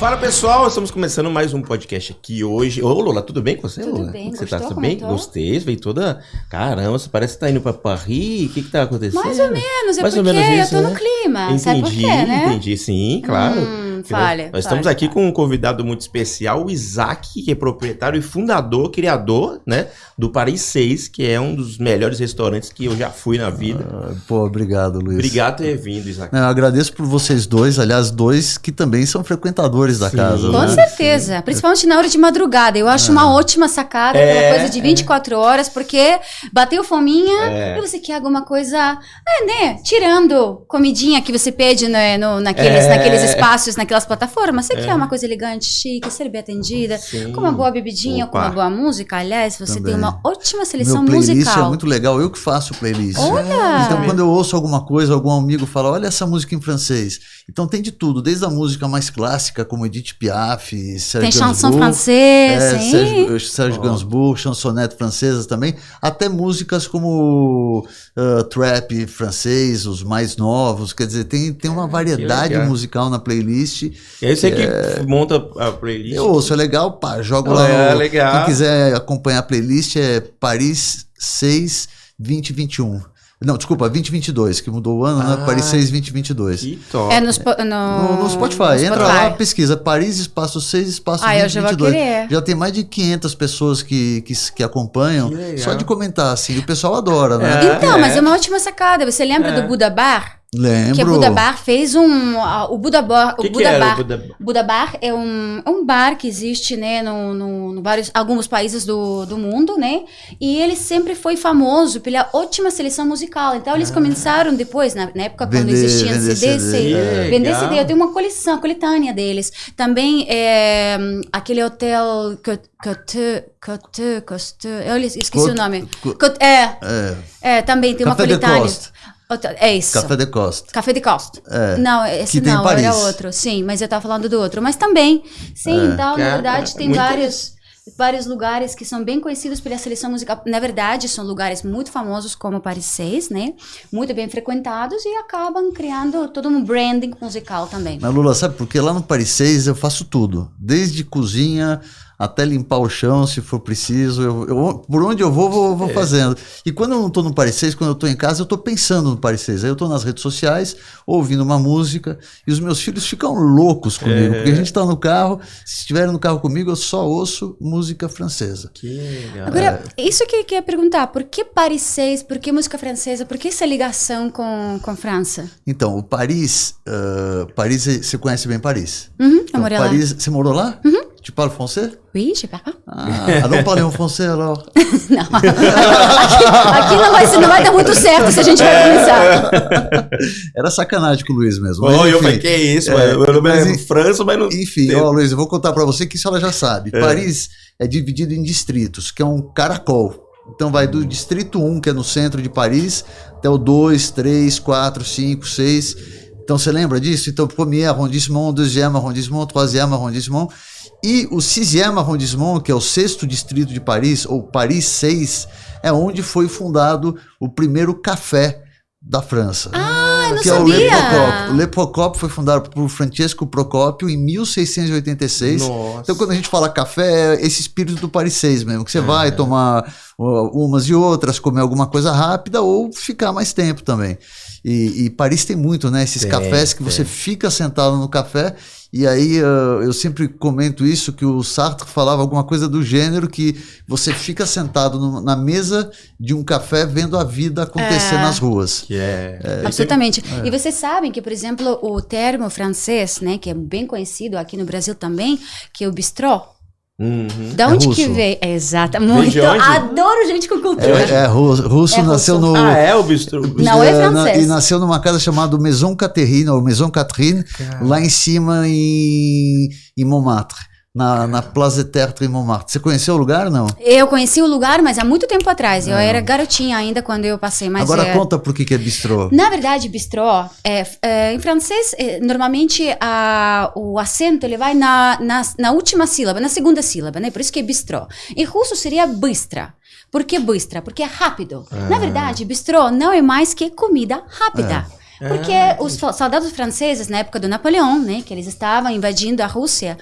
Fala pessoal, estamos começando mais um podcast aqui hoje. Ô Lola, tudo bem com você, Lola? Tudo bem, você gostou? tá bem? Gostei, veio toda... Caramba, você parece que tá indo pra Paris, o que tá acontecendo? Mais ou menos, Mais porque ou menos isso, eu tô né? no clima, Entendi, sabe por quê, né? Entendi, sim, claro. Fale. Nós estamos aqui com um convidado muito especial, o Isaac, que é proprietário e fundador, criador, né, do Paris 6, que é um dos melhores restaurantes que eu já fui na vida. Pô, obrigado, Luiz. Obrigado por ter vindo, Isaac. Eu agradeço por vocês dois, aliás, dois que também são frequentadores da casa. Com certeza, principalmente na hora de madrugada. Eu acho uma ótima sacada, aquela coisa de 24 horas, porque bateu fominha e você quer alguma coisa, né? Tirando comidinha que você pede naqueles espaços, naquelas plataformas. Você quer uma coisa elegante, chique, ser bem atendida, com uma boa bebidinha, com uma boa música. Aliás, você tem uma ótima seleção Meu playlist musical. é muito legal, eu que faço o playlist. Olha! Então, quando eu ouço alguma coisa, algum amigo fala, olha essa música em francês. Então tem de tudo, desde a música mais clássica, como Edith Piaf, Serge Tem chanson Gainsbourg, francesa, hein? Serge Gainsbourg, chansonete francesas também, até músicas como trap francês, os mais novos, quer dizer, tem uma variedade musical na playlist. E aí você que monta a playlist? Eu ouço, é legal, pá, jogo lá no... legal. Quem quiser acompanhar a playlist é Paris 6 2021. Não, desculpa, 2022, que mudou o ano, né? Paris 6 2022. Que top. É no Spotify. Entra lá, pesquisa Paris, espaço 6, espaço 2022. Eu já vou querer. Já tem mais de 500 pessoas que acompanham. Só de comentar, assim, o pessoal adora, né? Então, mas é uma ótima sacada. Você lembra do Buda Bar? Lembro. Que a Buda Bar fez o Buda Bar. O Buda Bar? Buda Bar é um bar que existe, né, no alguns países do mundo, né? E ele sempre foi famoso pela ótima seleção musical. Então eles começaram depois, na época quando existia CD, vender CD. Eu tenho uma coletânea deles. Também aquele hotel eu esqueci o nome. Também tem uma coletânea. É isso. Café de Coste. Café de Coste. Não, esse que não, Paris. era outro. Sim, mas eu tava falando do outro. Mas também, sim, então, na verdade, tem vários lugares que são bem conhecidos pela seleção musical. Na verdade, são lugares muito famosos como Paris 6, né? Muito bem frequentados e acabam criando todo um branding musical também. Mas Lula, sabe por quê? Lá no Paris 6 eu faço tudo. Desde cozinha até limpar o chão, se for preciso. Por onde eu vou fazendo. E quando eu não estou no Paris 6, quando eu estou em casa, eu estou pensando no Paris 6. Aí eu estou nas redes sociais, ouvindo uma música, e os meus filhos ficam loucos comigo, porque a gente está no carro, se estiverem no carro comigo, eu só ouço música francesa. Que legal. Agora, isso que eu queria perguntar, por que Paris 6, por que música francesa, por que essa ligação com França? Então, o Paris, você conhece bem Paris? Eu morei lá. Paris, você morou lá? Tu parles français? Oui, je parle. Alors parlez en français alors. Não. Aqui não vai dar muito certo se a gente vai começar. Era sacanagem com o Luiz mesmo. Eu falei, que isso, meu nome é França, mas não... Enfim, Luiz, eu vou contar pra você que isso ela já sabe. Paris é dividido em distritos, que é um caracol. Então vai do distrito 1, que é no centro de Paris, até o 2, 3, 4, 5, 6. Então você lembra disso? Então, premier arrondissement, deuxième arrondissement, troisième arrondissement. E o 6º arrondissement, que é o 6º distrito de Paris, ou Paris 6, é onde foi fundado o primeiro café da França. Eu não que sabia. É o Le Procópio. O Le Procópio foi fundado por Francesco Procópio em 1686. Nossa. Então, quando a gente fala café, é esse espírito do Paris 6 mesmo, que você vai tomar umas e outras, comer alguma coisa rápida ou ficar mais tempo também. E Paris tem muito, né? Esses cafés que você fica sentado no café. E aí eu sempre comento isso, que o Sartre falava alguma coisa do gênero, que você fica sentado na mesa de um café vendo a vida acontecer nas ruas. Absolutamente. E vocês sabem que, por exemplo, o termo francês, né, que é bem conhecido aqui no Brasil também, que é o bistrô. Da onde que veio? Exato, muito. Adoro gente com cultura. Russo nasceu no... é o bistrô. Não é francês. E nasceu numa casa chamada Maison Catherine, ou Maison Catherine, lá em cima em Montmartre. Na Place Tertre em Montmartre. Você conheceu o lugar, não? Eu conheci o lugar, mas há muito tempo atrás. Eu era garotinha ainda quando eu passei. Mas agora conta por que é bistrô. Na verdade, bistrô, em francês, normalmente o acento ele vai na última sílaba, na segunda sílaba, né? Por isso que é bistrô. Em russo seria bystra. Por que bystra? Porque é rápido. Na verdade, bistrô não é mais que comida rápida. Porque os soldados franceses, na época do Napoleão, né, que eles estavam invadindo a Rússia,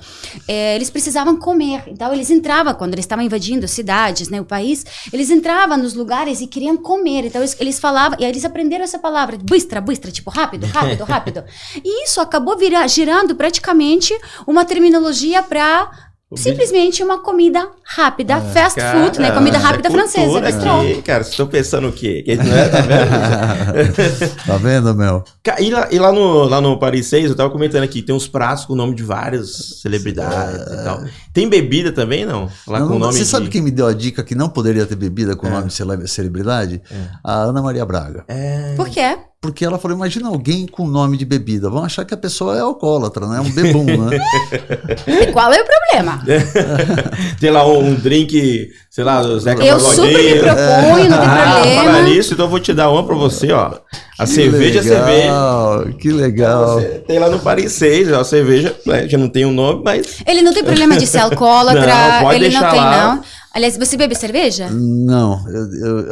eles precisavam comer. Então, eles entravam, quando eles estavam invadindo cidades, né, o país, eles entravam nos lugares e queriam comer. Então, eles falavam, e aí eles aprenderam essa palavra, bystra, tipo, rápido, rápido, rápido. E isso acabou girando praticamente uma terminologia para simplesmente uma comida rápida, fast food, né? Comida rápida francesa, bistrô. Cara, vocês estão pensando o quê? Que não é, tá vendo? Tá vendo, meu? E lá no Paris 6, eu tava comentando aqui, tem uns pratos com o nome de várias celebridades e tal. Tem bebida também, não? Lá com o nome você sabe quem me deu a dica que não poderia ter bebida com o nome de celebridade? A Ana Maria Braga. Por quê? Porque ela falou, imagina alguém com nome de bebida. Vão achar que a pessoa é alcoólatra, né? Um bebum, né? E qual é o problema? Tem lá um drink, sei lá, do Zeca Eu super me proponho, não tem problema. Falar nisso, então eu vou te dar uma pra você, ó. A cerveja. Que legal. Tem lá no Paris 6, a cerveja, já não tem um nome, mas... Ele não tem problema de ser alcoólatra, Não, pode ele não deixar tem, lá. não. Aliás, você bebe cerveja? Não,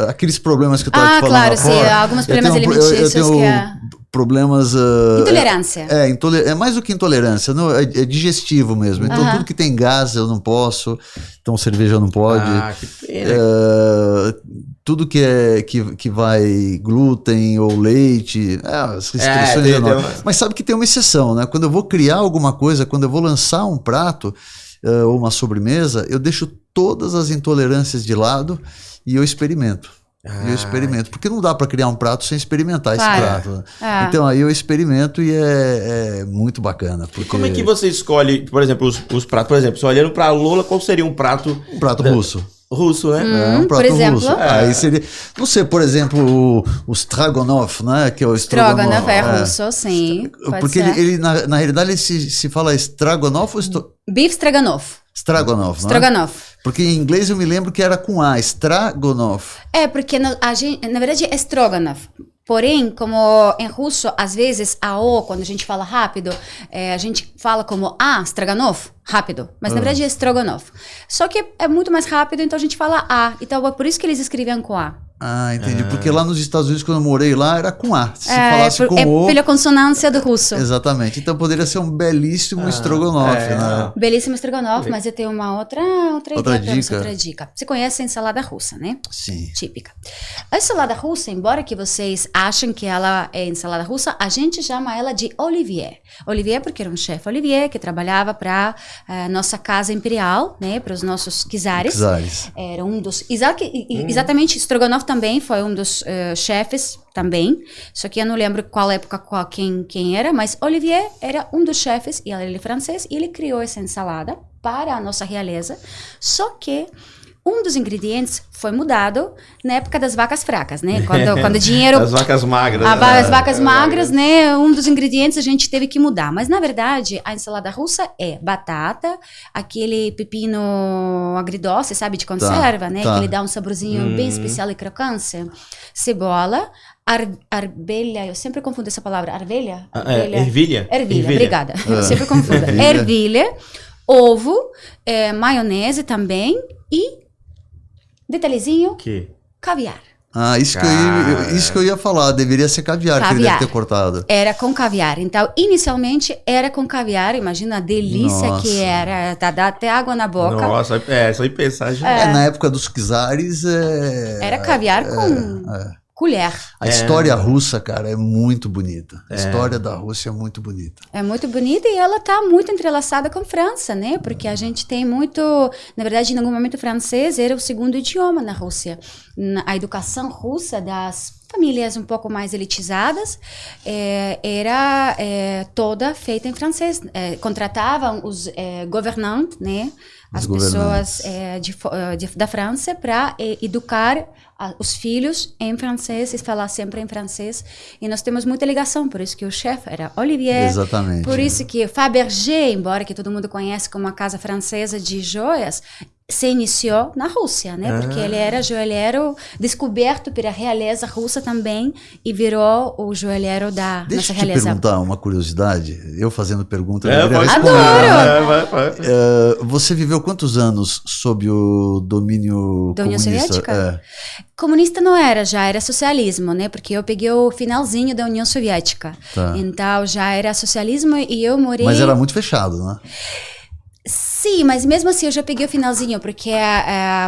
aqueles problemas que eu tava te falando claro, lá sim, fora, alguns problemas eu alimentícios tenho que é... problemas... Intolerância. É mais do que intolerância, não, é digestivo mesmo. Então tudo que tem gás eu não posso, então cerveja não pode. que pena. Tudo que vai glúten ou leite, as restrições enormes. Mas sabe que tem uma exceção, né? Quando eu vou criar alguma coisa, quando eu vou lançar um prato ou uma sobremesa, eu deixo todas as intolerâncias de lado e eu experimento. Porque não dá para criar um prato sem experimentar esse prato. Né? Então aí eu experimento e é muito bacana. Porque... E como é que você escolhe, por exemplo, os pratos? Por exemplo, se olhando para a Lola, qual seria um prato? Um prato russo. Russo, né? Um prato por exemplo? russo. Aí seria, não sei, por exemplo, o Stroganoff, né? Que é o Stroganoff é russo, sim. Porque ele na realidade, ele se fala Stroganoff ou Beef Stroganoff. Stroganoff, não é? Stroganoff. Porque em inglês eu me lembro que era com A, Stroganoff. Porque na verdade é Stroganoff. Porém, como em russo, às vezes a O, quando a gente fala rápido, a gente fala como Stroganoff, rápido. Mas na verdade é Stroganoff. Só que é muito mais rápido, então a gente fala A. Então é por isso que eles escreviam com A. Entendi. Porque lá nos Estados Unidos, quando eu morei lá, era com A. Se falasse com O... pela consonância do russo. Exatamente. Então poderia ser um belíssimo estrogonofe, né? Belíssimo estrogonofe, mas eu tenho uma outra dica. Você conhece a ensalada russa, né? Sim. Típica. A ensalada russa, embora que vocês achem que ela é ensalada russa, a gente chama ela de Olivier. Olivier porque era um chefe Olivier que trabalhava para nossa casa imperial, né? Para os nossos czares. Era um dos... Exatamente, estrogonofe também foi um dos chefes também, só que eu não lembro qual época, quem era, mas Olivier era um dos chefes, e ele é francês, e ele criou essa ensalada para a nossa realeza, só que um dos ingredientes foi mudado na época das vacas fracas, né? Quando o dinheiro... As vacas magras. As vacas magras, né? Um dos ingredientes a gente teve que mudar. Mas, na verdade, a ensalada russa é batata, aquele pepino agridoce, sabe? De conserva, né? Que ele dá um saborzinho bem especial e crocância. Cebola, ervilha, eu sempre confundo essa palavra. Ervilha? Ervilha, obrigada. Eu sempre confundo. Ervilha, ovo, maionese também e... detalhezinho, caviar. Isso que eu ia falar, deveria ser caviar que ele deve ter cortado. Era com caviar, então inicialmente era com caviar, imagina a delícia que era, dá até água na boca. Nossa, só em pensar já. Na época dos czares... era caviar com colher. A história russa, cara, é muito bonita. A história da Rússia é muito bonita. É muito bonita e ela está muito entrelaçada com a França, né? Porque a gente tem muito... Na verdade, em algum momento, o francês era o segundo idioma na Rússia. A educação russa das famílias um pouco mais elitizadas era toda feita em francês. Contratavam os governantes, né? As pessoas da França para educar os filhos em francês e falar sempre em francês. E nós temos muita ligação, por isso que o chefe era Olivier. Exatamente. Por isso que Fabergé, embora que todo mundo conhece como uma casa francesa de joias, se iniciou na Rússia, né? Porque ele era joalheiro descoberto pela realeza russa também e virou o joalheiro da Deixa nossa eu te realeza. perguntar uma curiosidade. Eu fazendo pergunta, eu pode Adoro! Você viveu quantos anos sob o domínio Da União comunista? Soviética? Comunista não era, já era socialismo, né? Porque eu peguei o finalzinho da União Soviética. Tá. Então já era socialismo e eu morei... Mas era muito fechado, né? Sim, mas mesmo assim eu já peguei o finalzinho, porque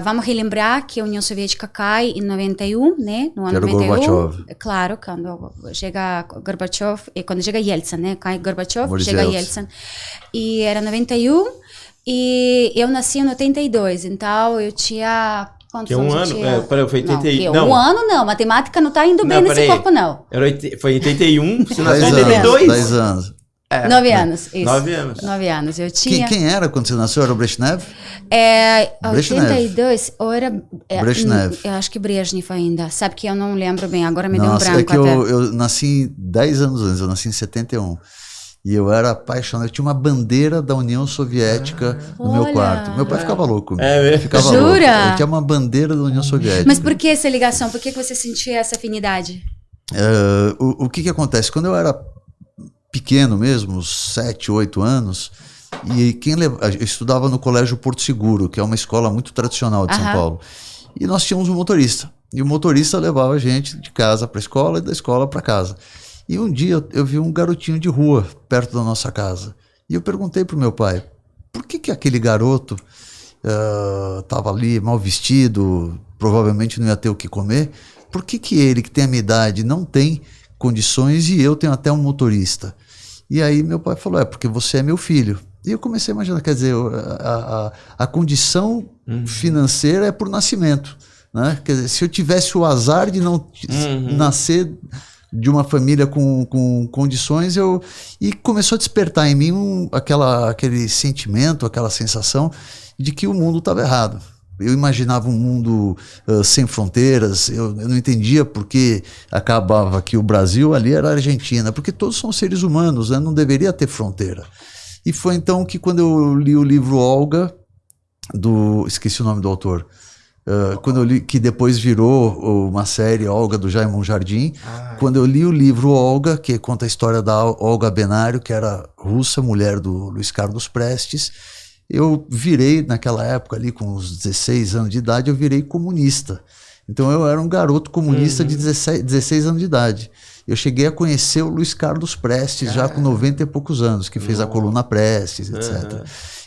vamos relembrar que a União Soviética cai em 91, né? No ano era 91. Gorbachev. Claro, quando chega Gorbachev, e quando chega Yeltsin, né? Cai Gorbachev, Boris chega Yeltsin. Yeltsin. E era 91, e eu nasci em 82, então eu tinha... Quantos Que um anos eu ano? tinha? Peraí, foi 81. Não, um ano não, matemática não tá indo bem nesse corpo, não. Foi em 81, você nasceu em 10 82? 10 anos. 9 anos, isso. 9 anos. 9 anos, eu tinha... Quem era quando você nasceu? Era o Brezhnev? Brezhnev. 82, ou era... Brezhnev. Eu acho que Brezhnev ainda. Sabe que eu não lembro bem, agora me deu um Nossa, branco é que até. eu nasci 10 anos antes, eu nasci em 71. E eu era apaixonado, eu tinha uma bandeira da União Soviética no meu Olha. quarto. Meu pai ficava louco. Ficava Jura? louco. Eu tinha uma bandeira da União Soviética. Mas por que essa ligação? Por que você sentia essa afinidade? O que acontece? Quando eu era pequeno mesmo, 7, 8 anos, e eu estudava no Colégio Porto Seguro, que é uma escola muito tradicional de São Paulo. E nós tínhamos um motorista. E o motorista levava a gente de casa para a escola e da escola para casa. E um dia eu vi um garotinho de rua perto da nossa casa. E eu perguntei pro meu pai, por que aquele garoto estava ali mal vestido, provavelmente não ia ter o que comer? Por que ele, que tem a minha idade, não tem condições e eu tenho até um motorista? E aí meu pai falou, porque você é meu filho. E eu comecei a imaginar, quer dizer, a condição financeira é por nascimento, né? Quer dizer, se eu tivesse o azar de não nascer de uma família com condições, e começou a despertar em mim aquele sentimento, aquela sensação de que o mundo estava errado. Eu imaginava um mundo sem fronteiras, eu não entendia por que acabava que o Brasil ali era a Argentina, porque todos são seres humanos, né? Não deveria ter fronteira. E foi então que quando eu li o livro Olga, esqueci o nome do autor, quando eu li, que depois virou uma série, Olga, do Jaime Monjardim, quando eu li o livro Olga, que conta a história da Olga Benário, que era russa, mulher do Luiz Carlos Prestes, eu virei, naquela época ali, com uns 16 anos de idade, eu virei comunista. Então eu era um garoto comunista de 16 anos de idade. Eu cheguei a conhecer o Luiz Carlos Prestes já com 90 e poucos anos, que fez a coluna Prestes, etc.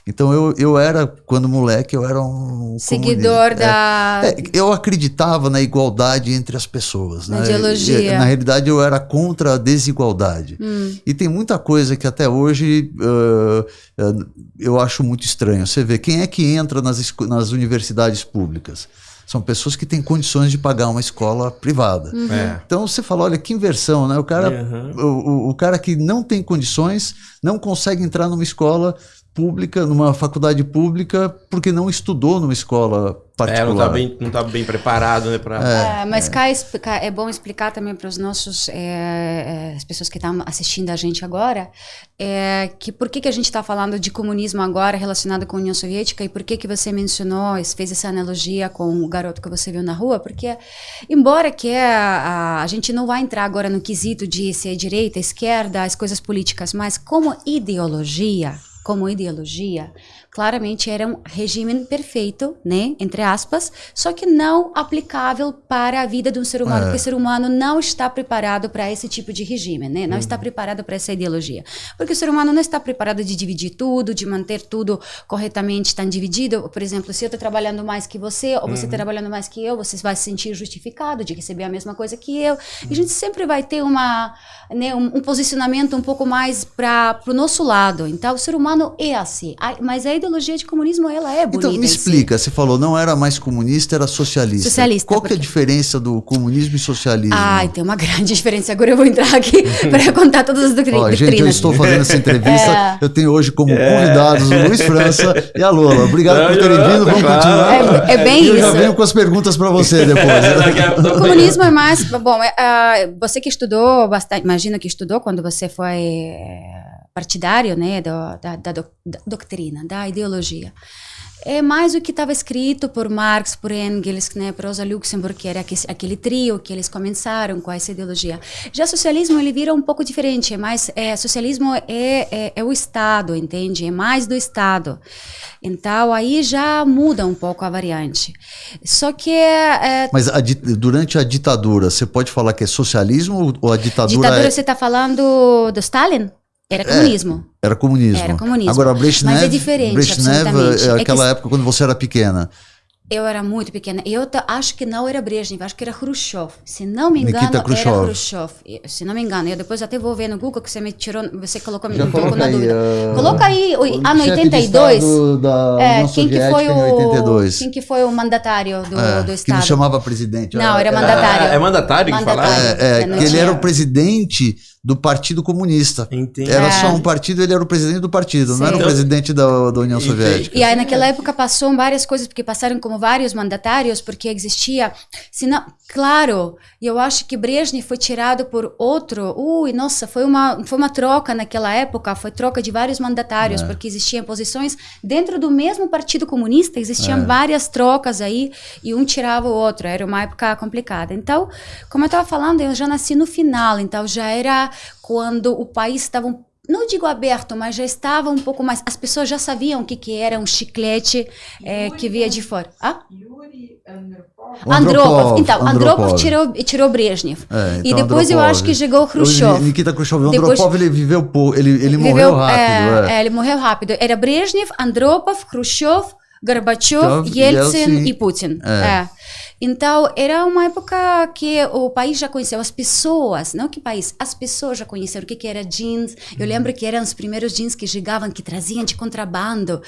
Então eu era, quando moleque, eu era um seguidor da... eu acreditava na igualdade entre as pessoas. Na né? ideologia. Na realidade, eu era contra a desigualdade. E tem muita coisa que até hoje eu acho muito estranho. Você vê, quem é que entra nas universidades públicas? São pessoas que têm condições de pagar uma escola privada. Então você fala, olha que inversão, né? O cara que não tem condições não consegue entrar numa escola pública, numa faculdade pública, porque não estudou numa escola particular. Não tá bem preparado, né? Mas é bom explicar também para os nossos as pessoas que estão assistindo a gente agora, que por que a gente está falando de comunismo agora relacionado com a União Soviética e por que você mencionou, fez essa analogia com o garoto que você viu na rua, porque embora que a gente não vai entrar agora no quesito de ser direita, esquerda, as coisas políticas, mas como ideologia, claramente era um regime perfeito, né, entre aspas, só que não aplicável para a vida de um ser humano, porque o ser humano não está preparado para esse tipo de regime, né, não está preparado para essa ideologia, porque o ser humano não está preparado de dividir tudo, de manter tudo corretamente tão dividido. Por exemplo, se eu estou trabalhando mais que você, ou você está trabalhando mais que eu, você vai se sentir justificado de receber a mesma coisa que eu, e a gente sempre vai ter um posicionamento um pouco mais para o nosso lado. Então, o ser humano é assim, mas a ideologia de comunismo, ela é bonita. Então, me explica, você falou, não era mais comunista, era socialista. Qual que é a diferença do comunismo e socialismo? Tem uma grande diferença. Agora eu vou entrar aqui para contar todas as doutrinas. Gente, eu estou fazendo essa entrevista, eu tenho hoje como convidados o Luiz França e a Lola. Obrigado por terem vindo, vamos continuar. É bem isso. Eu já venho com as perguntas para você depois. O comunismo é mais... Bom, você que estudou bastante, imagino que estudou quando você foi partidário, né, da doutrina, da ideologia. é mais o que estava escrito por Marx, por Engels, né, por Rosa Luxemburg, que era aquele trio que eles começaram com essa ideologia. Já socialismo, ele vira um pouco diferente, mas socialismo é o Estado, entende? É mais do Estado. Então, aí já muda um pouco a variante. Só que... Mas durante a ditadura, você pode falar que é socialismo ou a ditadura... Ditadura, você está falando do Stalin? Era comunismo. Era comunismo. Era comunismo. Agora, Brezhnev, mas é diferente, absolutamente. É aquela época quando você era pequena. Eu era muito pequena. Eu acho que não era Brezhnev, acho que era Khrushchev. Se não me engano, Nikita Khrushchev. era Khrushchev. Se não me engano. Eu depois até vou ver no Google que você me tirou, você colocou Já me colocou na aí, dúvida. Coloca aí o ano 82. Quem que foi o mandatário do Estado? Que não chamava presidente. Não, era mandatário. É mandatário que fala? Que ele era o presidente do Partido Comunista. Entendi. Era só um partido, ele era o presidente do partido, Sim. não era o presidente da União Soviética. E aí naquela época passou várias coisas, porque passaram como vários mandatários, porque existia... Senão, claro, eu acho que Brezhnev foi tirado por outro... nossa, foi uma troca naquela época, foi troca de vários mandatários, porque existiam posições dentro do mesmo Partido Comunista, existiam várias trocas aí, e um tirava o outro, era uma época complicada. Então, como eu estava falando, eu já nasci no final, então já era quando o país estava, não digo aberto, mas já estava um pouco mais, as pessoas já sabiam o que era um chiclete que via de fora. Yuri Andropov. Então, Andropov tirou Brezhnev. Então e depois Andropov. Eu acho que chegou Khrushchev. Nikita Khrushchev. Andropov, ele viveu pouco, ele morreu rápido. Ele morreu rápido. Era Brezhnev, Andropov, Khrushchev, Gorbachev, Yeltsin e Putin. Então, era uma época que o país já conheceu as pessoas, não que país, as pessoas já conheceram o que era jeans. Eu lembro que eram os primeiros jeans que chegavam, que traziam de contrabando,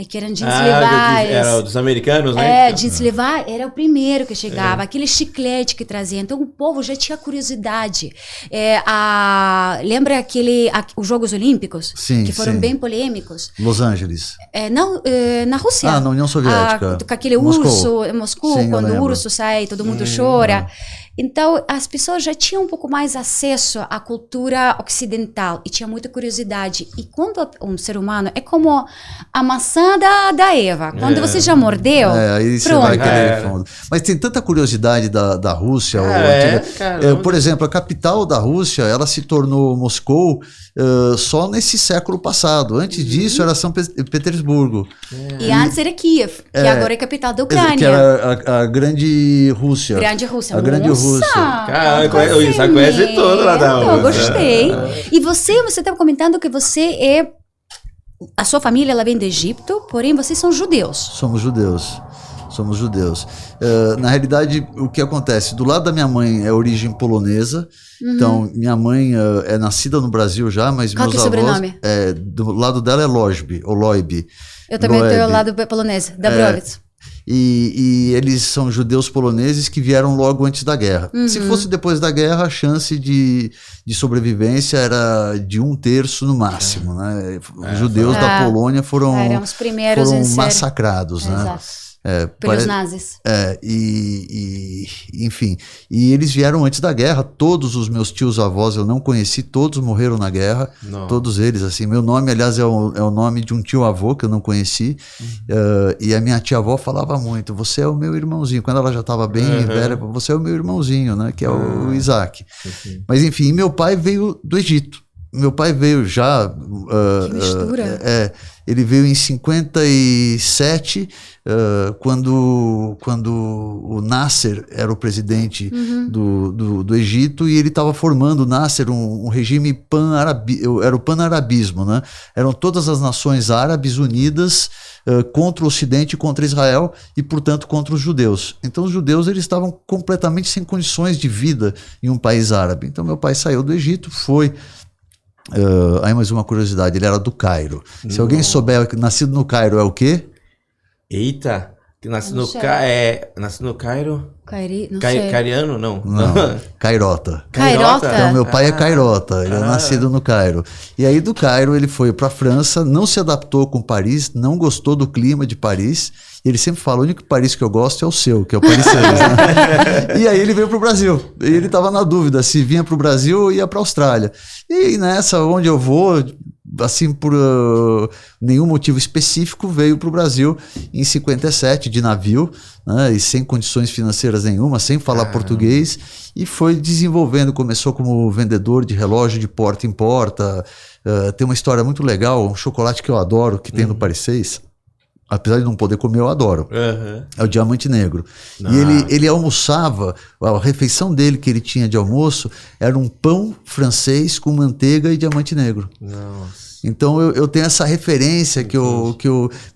que eram jeans Levi's. Era dos americanos, né? Jeans Levi's era o primeiro que chegava, aquele chiclete que trazia. Então, o povo já tinha curiosidade. Lembra os Jogos Olímpicos? Sim, que foram bem polêmicos. Los Angeles. Não, na Rússia. Na União Soviética. Com aquele urso, Moscou, Sim, quando o urso sai, todo mundo chora. Então, as pessoas já tinham um pouco mais acesso à cultura ocidental e tinha muita curiosidade. E quando um ser humano é como a maçã da Eva, quando você já mordeu, aí você vai querer fundo. Mas tem tanta curiosidade da Rússia. Por exemplo, a capital da Rússia, ela se tornou Moscou só nesse século passado. Antes disso era São Petersburgo. E antes era Kiev, que agora é capital da Ucrânia. Que era a Grande Rússia. A Grande Rússia. Cara, conhece todo lá da Rússia. Eu gostei. E você estava comentando que a sua família ela vem do Egito, porém vocês são judeus. Somos judeus. Na realidade, o que acontece? Do lado da minha mãe é origem polonesa. Então, minha mãe é nascida no Brasil já, mas Qual meus que é o avós... sobrenome? Do lado dela é Loib. Eu também tenho o lado polonês, Dabrowicz. E eles são judeus poloneses que vieram logo antes da guerra. Se fosse depois da guerra, a chance de sobrevivência era de 1/3 no máximo. Né? Os judeus da Polônia foram massacrados. Né? Pelos nazis. Enfim. E eles vieram antes da guerra. Todos os meus tios-avós eu não conheci, todos morreram na guerra. Não. Todos eles, assim. Meu nome, aliás, é o nome de um tio-avô que eu não conheci. E a minha tia-avó falava muito, você é o meu irmãozinho. Quando ela já estava bem velha, você é o meu irmãozinho, né? Que é o Isaac. Mas, enfim, meu pai veio do Egito. Meu pai veio já... que mistura. Ele veio em 57, quando o Nasser era o presidente do Egito, e ele estava formando, o Nasser, um regime era o pan-arabismo, né? Eram todas as nações árabes unidas contra o Ocidente, contra Israel e, portanto, contra os judeus. Então, os judeus eles estavam completamente sem condições de vida em um país árabe. Então, meu pai saiu do Egito, foi... aí mais uma curiosidade, ele era do Cairo. Se alguém souber que nascido no Cairo é o quê? Eita, que nascido no Cairo? Cairiano? Não. Cairota. Cairota? Então meu pai é cairota, ele é nascido no Cairo. E aí do Cairo ele foi para a França, não se adaptou com Paris, não gostou do clima de Paris. E ele sempre fala, o único Paris que eu gosto é o seu, que é o Paris Saint-Germain. Né? E aí ele veio para o Brasil. E ele estava na dúvida se vinha para o Brasil ou ia para a Austrália. E nessa, onde eu vou, assim, por nenhum motivo específico, veio para o Brasil em 57 de navio, né, e sem condições financeiras nenhuma, sem falar português, e foi desenvolvendo. Começou como vendedor de relógio de porta em porta. Tem uma história muito legal, um chocolate que eu adoro, que tem no Paris 6. Apesar de não poder comer, eu adoro. É o Diamante Negro. E ele almoçava, a refeição dele que ele tinha de almoço era um pão francês com manteiga e Diamante Negro. Nossa. Então eu tenho essa referência que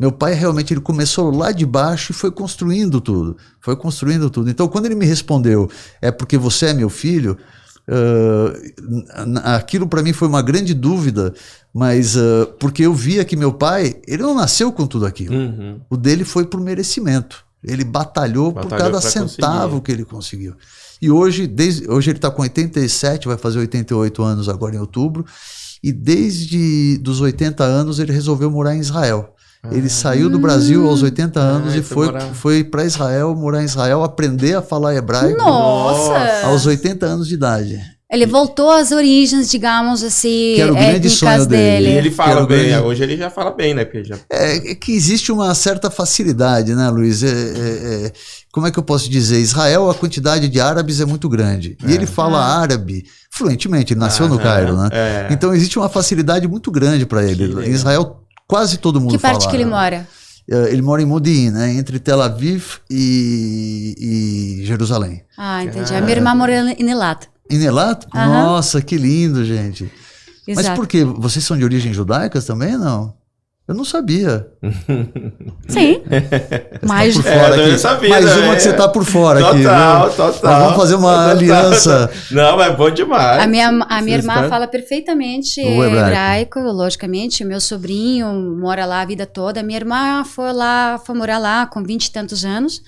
meu pai realmente ele começou lá de baixo e foi construindo tudo. Foi construindo tudo. Então quando ele me respondeu, é porque você é meu filho, aquilo para mim foi uma grande dúvida, mas porque eu via que meu pai, ele não nasceu com tudo aquilo. O dele foi por merecimento. Ele batalhou por cada centavo que ele conseguiu. E hoje ele está com 87, vai fazer 88 anos agora em outubro, e desde dos 80 anos ele resolveu morar em Israel. Ele saiu do Brasil aos 80 anos e foi para Israel, morar em Israel, aprender a falar hebraico. Nossa! Aos 80 anos de idade. Ele voltou às origens, digamos assim, que era o grande sonho dele. E ele fala bem, hoje ele já fala bem, né? Porque É que existe uma certa facilidade, né, Luiz? Como é que eu posso dizer? Israel, a quantidade de árabes é muito grande. E ele fala árabe fluentemente, ele nasceu no Cairo, né? Então existe uma facilidade muito grande para ele. Em Israel, quase todo mundo fala. Que parte que ele mora? Ele mora em Modi'in, né? Entre Tel Aviv e Jerusalém. Ah, entendi. A minha irmã mora em Eilat. Em Eilat? Nossa, que lindo, gente. Exato. Mas por quê? Vocês são de origem judaicas também, não? Eu não sabia. Sim. Mais por fora aqui. Eu sabia, mais né? uma que você tá por fora aqui. Total. Nós vamos fazer uma aliança. Não, mas é bom demais. A minha irmã fala perfeitamente hebraico, logicamente. Meu sobrinho mora lá a vida toda. Minha irmã foi morar lá com 20 e tantos anos.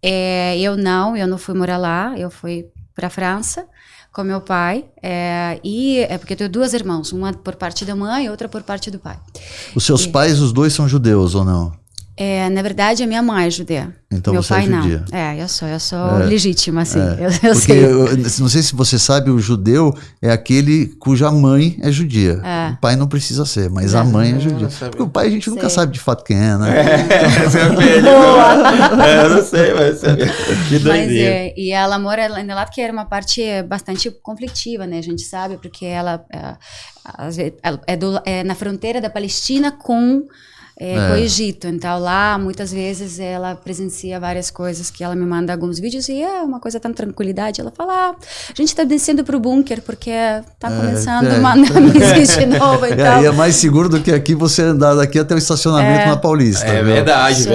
Eu não fui morar lá. Eu fui para a França com meu pai, porque eu tenho duas irmãs, uma por parte da mãe e outra por parte do pai. Os seus pais, os dois são judeus ou não? Na verdade, a minha mãe é judia. Então meu você pai é judia. não. Eu sou legítima, assim. Eu porque sei. Não sei se você sabe, o judeu é aquele cuja mãe é judia. O pai não precisa ser, mas a mãe é judia. Porque o pai a gente nunca sabe de fato quem é, né? Eu não sei, mas que doideira. E ela mora em Eilat, que era uma parte bastante conflitiva, né? A gente sabe, porque ela é na fronteira da Palestina com o Egito. Então lá muitas vezes ela presencia várias coisas, que ela me manda alguns vídeos e é uma coisa tão tranquilidade. Ela fala, a gente tá descendo pro bunker porque tá começando uma crise nova e tal. E é mais seguro do que aqui você andar daqui até o estacionamento na Paulista. Verdade.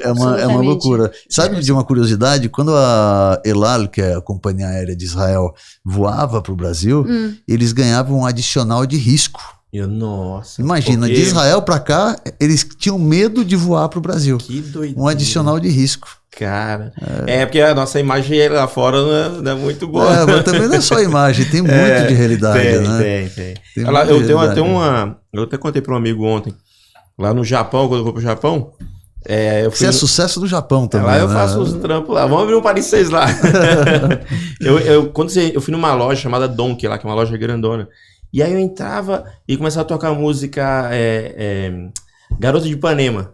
É uma loucura. Sabe de uma curiosidade? Quando a El Al, que é a companhia aérea de Israel, voava pro Brasil, eles ganhavam um adicional de risco. Nossa. Imagina, de Israel para cá, eles tinham medo de voar para o Brasil. Que doideira. Um adicional de risco. Cara. Porque a nossa imagem lá fora não é muito boa. Mas também não é só imagem, tem muito de realidade, tem. Eu até contei para um amigo ontem, lá no Japão, quando eu vou pro Japão. Você é sucesso do Japão também. Lá eu faço os trampos lá. Vamos abrir um Paris 6 lá. Eu fui numa loja chamada Donkey lá, que é uma loja grandona. E aí eu entrava e começava a tocar música Garota de Ipanema.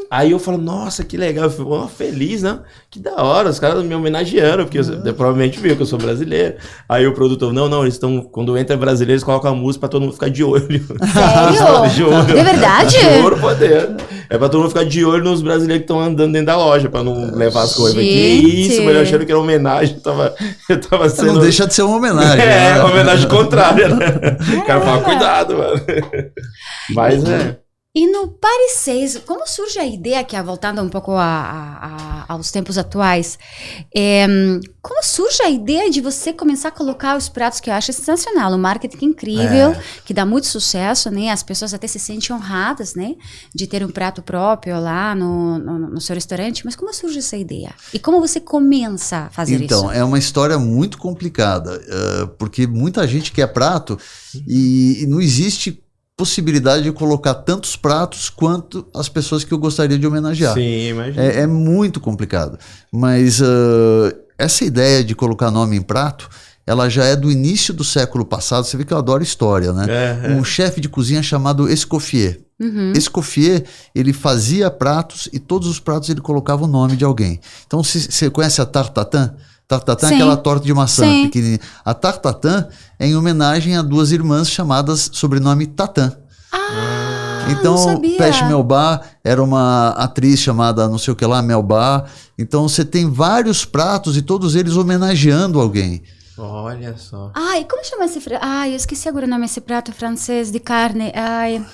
Aí eu falo, nossa, que legal. Eu fico feliz, né? Que da hora, os caras me homenageando, porque provavelmente viu que eu sou brasileiro. Aí o produtor, não, eles estão, quando entra brasileiro, eles colocam a música pra todo mundo ficar de olho. Sério? De olho. De verdade? Juro, poder. É pra todo mundo ficar de olho nos brasileiros que estão andando dentro da loja, pra não levar as coisas. Que isso, mas eu achando que era homenagem, eu tava sendo... Não deixa de ser uma homenagem. Uma homenagem contrária, né? O cara fala, cuidado, mano. Mas E no Paris 6, como surge a ideia, que voltando um pouco aos tempos atuais, como surge a ideia de você começar a colocar os pratos, que eu acho sensacional, um marketing incrível, que dá muito sucesso, né? As pessoas até se sentem honradas, né? De ter um prato próprio lá no seu restaurante, mas como surge essa ideia? E como você começa a fazer isso? Então, é uma história muito complicada, porque muita gente quer prato e não existe possibilidade de colocar tantos pratos quanto as pessoas que eu gostaria de homenagear. Sim, imagina. É muito complicado. Mas essa ideia de colocar nome em prato ela já é do início do século passado. Você vê que eu adoro história, né? Um chefe de cozinha chamado Escoffier. Escoffier, ele fazia pratos e todos os pratos ele colocava o nome de alguém. Então, você conhece a tarte tatin? Tarte tatin é aquela torta de maçã pequenininha. A tarte tatin é em homenagem a duas irmãs chamadas sobrenome Tatin. Então, Pech Melba era uma atriz chamada não sei o que lá, Melba. Então, você tem vários pratos e todos eles homenageando alguém. Olha só. Ai, como chama esse prato? Ai, eu esqueci agora o nome desse prato francês de carne. Ai...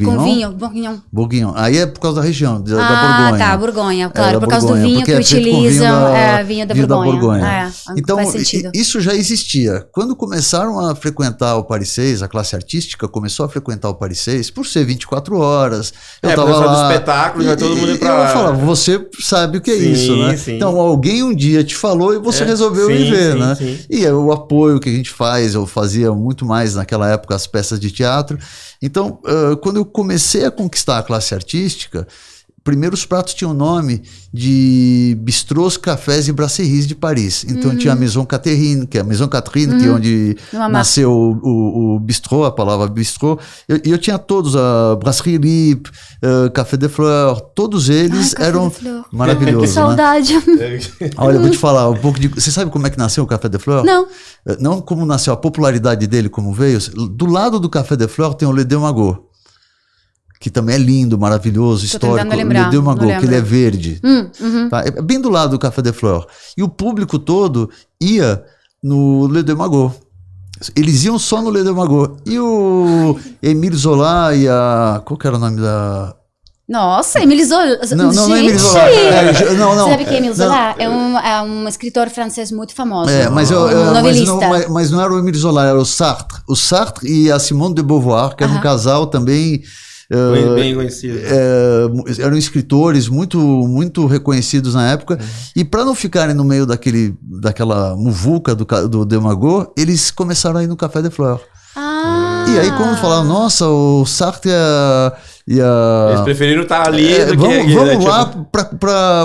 com vinho, bourguignon. Bourguignon. Aí é por causa da região, da Borgonha. Tá, Borgonha, claro, por causa do vinho que utilizam, vinho da Borgonha. Então, faz sentido. Isso já existia. Quando começaram a frequentar o Paris 6, a classe artística começou a frequentar o Paris 6, por ser 24 horas, eu tava lá... do espetáculo, já todo mundo ia pra lá. Eu falava, você sabe o que é isso, né? Sim. Então, alguém um dia te falou e você resolveu viver, né? Sim. E o apoio que a gente faz, eu fazia muito mais naquela época as peças de teatro. Então, quando eu comecei a conquistar a classe artística, primeiro os pratos tinham o nome de bistrôs, cafés e brasseries de Paris. Então tinha a Maison Catherine, que é onde nasceu o bistrô, a palavra bistrô. E eu tinha todos, a Brasserie Libre, Café de Fleur, todos eles eram maravilhosos. Que saudade. Né? Olha, eu vou te falar um pouco de... Você sabe como é que nasceu o Café de Fleur? Não. Não como nasceu, a popularidade dele, como veio. Do lado do Café de Fleur tem o Le Deux Magots, que também é lindo, maravilhoso, histórico. O Le Deux Magots, que ele é verde. Tá? É bem do lado do Café de Fleur. E o público todo ia no Le Deux Magots. Eles iam só no Le Deux Magots. E o Émile Zola e a... Qual que era o nome da... Nossa, Émile Zola. Não é Émile Zola. Você sabe que é Émile Zola? É um escritor francês muito famoso. Novelista. Mas não era o Émile Zola, era o Sartre. O Sartre e a Simone de Beauvoir, que era um casal também... bem conhecido. Eram escritores muito, muito reconhecidos na época. E para não ficarem no meio daquela muvuca do Demagogue, eles começaram a ir no Café de Fleur. E aí, quando falaram, nossa, o Sartre eles preferiram estar ali do que... Vamos lá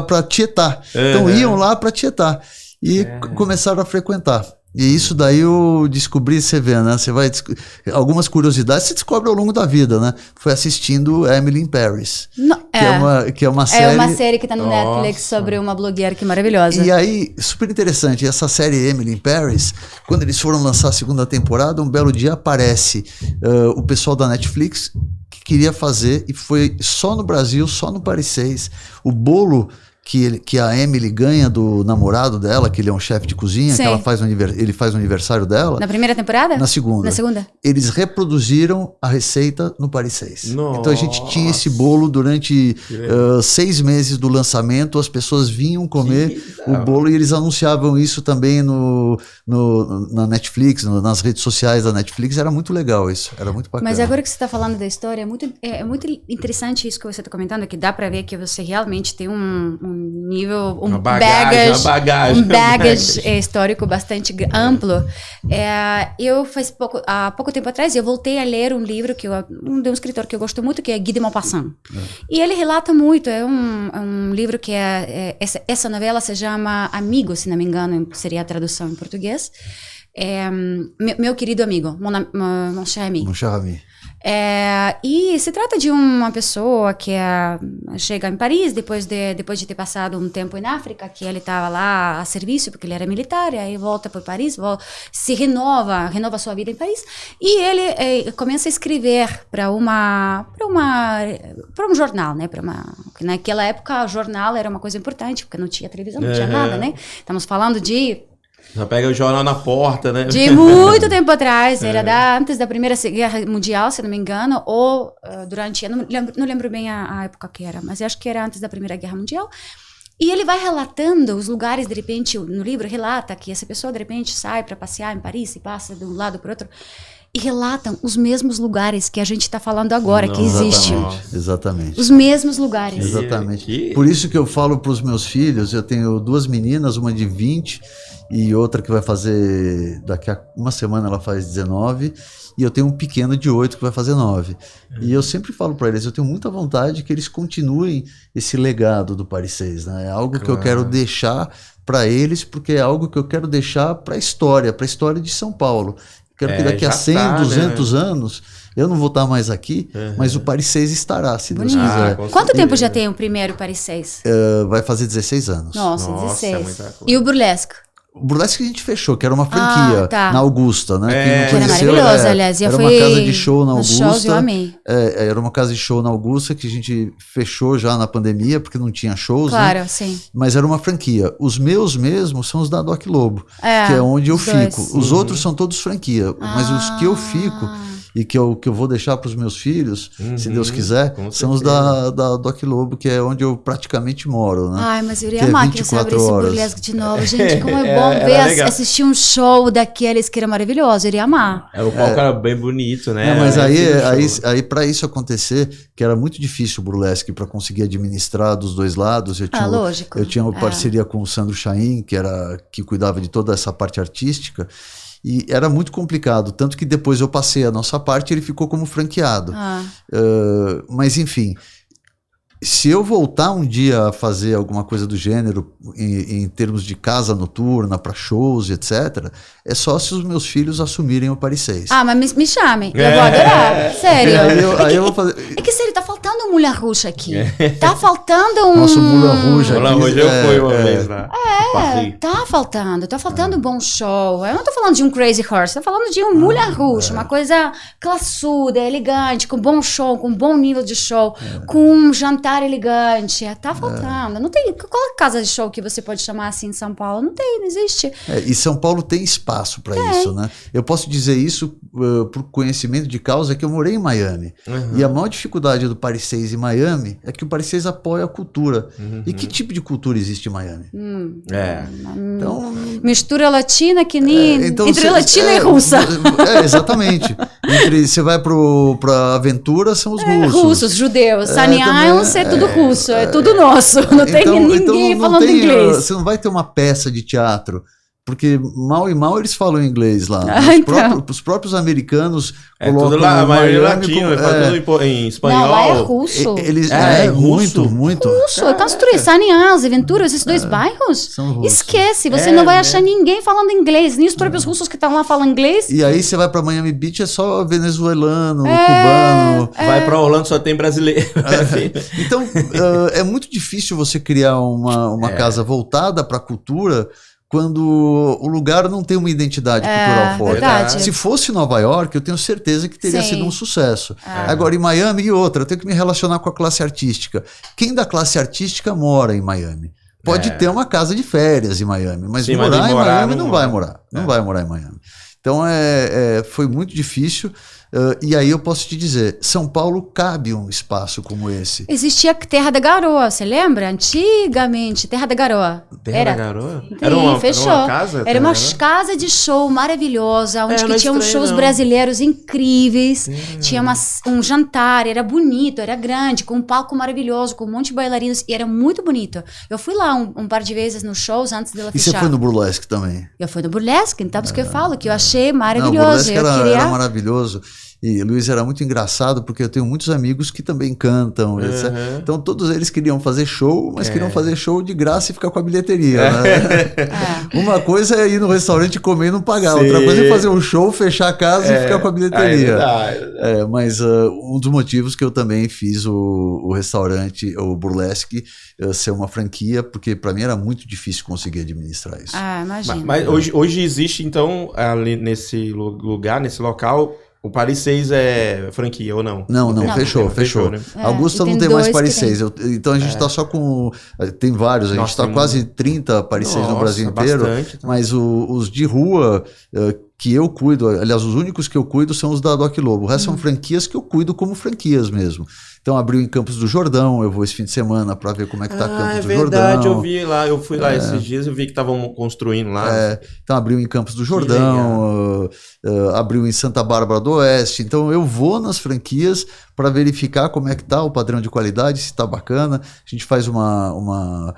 para Tietá. Então iam lá para Tietá. E começaram a frequentar. E isso daí eu descobri, você vê, né? Você vai... Algumas curiosidades você descobre ao longo da vida, né? Foi assistindo Emily in Paris. Que é uma série... É uma série que tá no Netflix sobre uma blogueira que é maravilhosa. E aí, super interessante, essa série Emily in Paris, quando eles foram lançar a segunda temporada, um belo dia aparece o pessoal da Netflix que queria fazer, e foi só no Brasil, só no Paris 6, o bolo... Que a Emily ganha do namorado dela, que ele é um chefe de cozinha, que ele faz o aniversário dela. Na primeira temporada? Na segunda. Na segunda. Eles reproduziram a receita no Paris 6. Nossa. Então a gente tinha esse bolo durante 6 meses do lançamento, as pessoas vinham comer o bolo e eles anunciavam isso também na Netflix, nas redes sociais da Netflix. Era muito legal isso, era muito bacana. Mas agora que você está falando da história, é muito interessante isso que você está comentando, que dá para ver que você realmente tem um nível, um bagage histórico bastante amplo. Eu há pouco tempo atrás, eu voltei a ler um livro de um escritor que eu gosto muito, que é Guy de Maupassant. E ele relata muito, é um livro que essa novela se chama Amigo, se não me engano, seria a tradução em português. Meu querido amigo, mon cher ami. Mon cher ami. E se trata de uma pessoa que chega em Paris depois de ter passado um tempo em África, que ele estava lá a serviço porque ele era militar, e aí volta para Paris, se renova sua vida em Paris, e ele começa a escrever para um jornal, né? Porque naquela época o jornal era uma coisa importante, porque não tinha televisão, não tinha nada, né? Estamos falando de... Já pega o jornal na porta, né? De muito tempo atrás, era antes da Primeira Guerra Mundial, se não me engano, ou durante, não lembro bem a época que era, mas acho que era antes da Primeira Guerra Mundial. E ele vai relatando os lugares, de repente, no livro relata que essa pessoa, de repente, sai para passear em Paris e passa de um lado para o outro. E relatam os mesmos lugares que a gente está falando agora, que existem. Exatamente. Os mesmos lugares. Exatamente. Por isso que eu falo para os meus filhos, eu tenho 2 meninas, uma de 20 e outra que vai fazer, daqui a uma semana ela faz 19, e eu tenho um pequeno de 8 que vai fazer 9. E eu sempre falo para eles, eu tenho muita vontade que eles continuem esse legado do Paris 6, né? É algo que eu quero deixar para eles, porque é algo que eu quero deixar para a história de São Paulo. Quero que daqui a 100, 200 anos, eu não vou estar mais aqui, mas o Paris 6 estará, se Deus quiser. Quanto tempo já tem o primeiro Paris 6? Vai fazer 16 anos. Nossa 16. E o Burlesque? O Burlesque a gente fechou, que era uma franquia na Augusta, né? Que era maravilhoso, aliás. Era uma casa de show na Augusta. Shows, eu amei. Era uma casa de show na Augusta que a gente fechou já na pandemia, porque não tinha shows, claro, né? Sim. Mas era uma franquia. Os meus mesmo são os da Doc Lobo, que é onde eu fico. Os outros são todos franquia, mas os que eu fico e que eu vou deixar para os meus filhos, se Deus quiser, são os da Doc Lobo, que é onde eu praticamente moro, né? Ai, mas eu iria amar que você abrisse o Burlesque de novo. Gente, como é bom assistir um show daqueles que era maravilhoso, eu iria amar. O palco era bem bonito, né? Mas aí para isso acontecer, que era muito difícil o Burlesque para conseguir administrar dos dois lados, eu tinha uma parceria com o Sandro Chaim, que cuidava de toda essa parte artística, e era muito complicado, tanto que depois eu passei a nossa parte e ele ficou como franqueado. Mas enfim, se eu voltar um dia a fazer alguma coisa do gênero em termos de casa noturna, para shows, etc., é só se os meus filhos assumirem o Paris 6. Mas me chamem, eu vou adorar, sério. Eu vou fazer... É que sério, tá faltando um Moulin Rouge aqui. Tá faltando um... Nossa, o Moulin Rouge aqui. Moulin Rouge eu fui uma vez lá. Tá faltando um bom show. Eu não tô falando de um Crazy Horse, tô falando de um Moulin Rouge, uma coisa classuda, elegante, com bom show, com bom nível de show, com um jantar elegante. Tá faltando. Não tem... Qual é a casa de show que você pode chamar assim em São Paulo? Não tem, não existe. E São Paulo tem espaço para isso, né? Eu posso dizer isso por conhecimento de causa, que eu morei em Miami. E a maior dificuldade do Paris 6 em Miami é que o Paris 6 apoia a cultura. E que tipo de cultura existe em Miami? Então, mistura latina que nem entre latina e russa. Exatamente. Você vai pra Aventura, são os russos. Russos, judeus. Sunny Isles é tudo russo, é tudo nosso. Não tem ninguém falando inglês. Você não vai ter uma peça de teatro, porque mal e mal eles falam inglês lá. Os próprios americanos colocam tudo lá, a maioria latino, tudo em espanhol. Não, lá é russo. Russo. Muito. Russo, eu construí Sunny Isles, Aventura, esses dois bairros. Esquece, você não vai achar ninguém falando inglês, nem os próprios russos que estão lá falam inglês. E aí você vai pra Miami Beach, é só venezuelano, cubano. Vai pra Orlando, só tem brasileiro. Então, é muito difícil você criar uma casa voltada pra cultura, quando o lugar não tem uma identidade cultural forte. Verdade. Se fosse Nova York, eu tenho certeza que teria sido um sucesso. Agora, em Miami, eu tenho que me relacionar com a classe artística. Quem da classe artística mora em Miami? Pode ter uma casa de férias em Miami, mas morar em Miami não vai morar. Não vai morar em Miami. Então, foi muito difícil. E aí eu posso te dizer, São Paulo cabe um espaço como esse. Existia Terra da Garoa, você lembra? Antigamente, Terra da Garoa. Terra da Garoa? Fechou. Era uma casa? Era uma casa de show maravilhosa, onde que tinha uns shows brasileiros incríveis. Tinha um jantar, era bonito, era grande, com um palco maravilhoso, com um monte de bailarinos, e era muito bonito. Eu fui lá um par de vezes nos shows antes dela fechar. E você foi no Burlesque também? Eu fui no Burlesque, então por isso que eu falo, que eu achei maravilhoso. Não, o Burlesque era maravilhoso. E Luiz, era muito engraçado, porque eu tenho muitos amigos que também cantam, etc. Então todos eles queriam fazer show, mas queriam fazer show de graça e ficar com a bilheteria, né? Uma coisa é ir no restaurante comer e não pagar, outra coisa é fazer um show, fechar a casa e ficar com a bilheteria. Mas um dos motivos que eu também fiz o restaurante, o Burlesque, ser uma franquia, porque para mim era muito difícil conseguir administrar isso. Imagina. Mas hoje existe, então, ali nesse lugar, nesse local, o Paris 6 é franquia ou não? Não, fechou. Né? Augusta não tem mais Paris 6. Então a gente está só com... Tem vários, a gente está quase 30 Paris 6 no Brasil inteiro. Bastante, mas os de rua... que eu cuido, aliás, os únicos que eu cuido são os da Doc Lobo. O resto são franquias que eu cuido como franquias mesmo. Então abriu em Campos do Jordão, eu vou esse fim de semana para ver como é que tá Campos do Jordão. É verdade, eu fui lá esses dias, eu vi que estavam construindo lá. Então abriu em Campos do Jordão, abriu em Santa Bárbara do Oeste. Então eu vou nas franquias para verificar como é que tá o padrão de qualidade, se tá bacana. A gente faz uma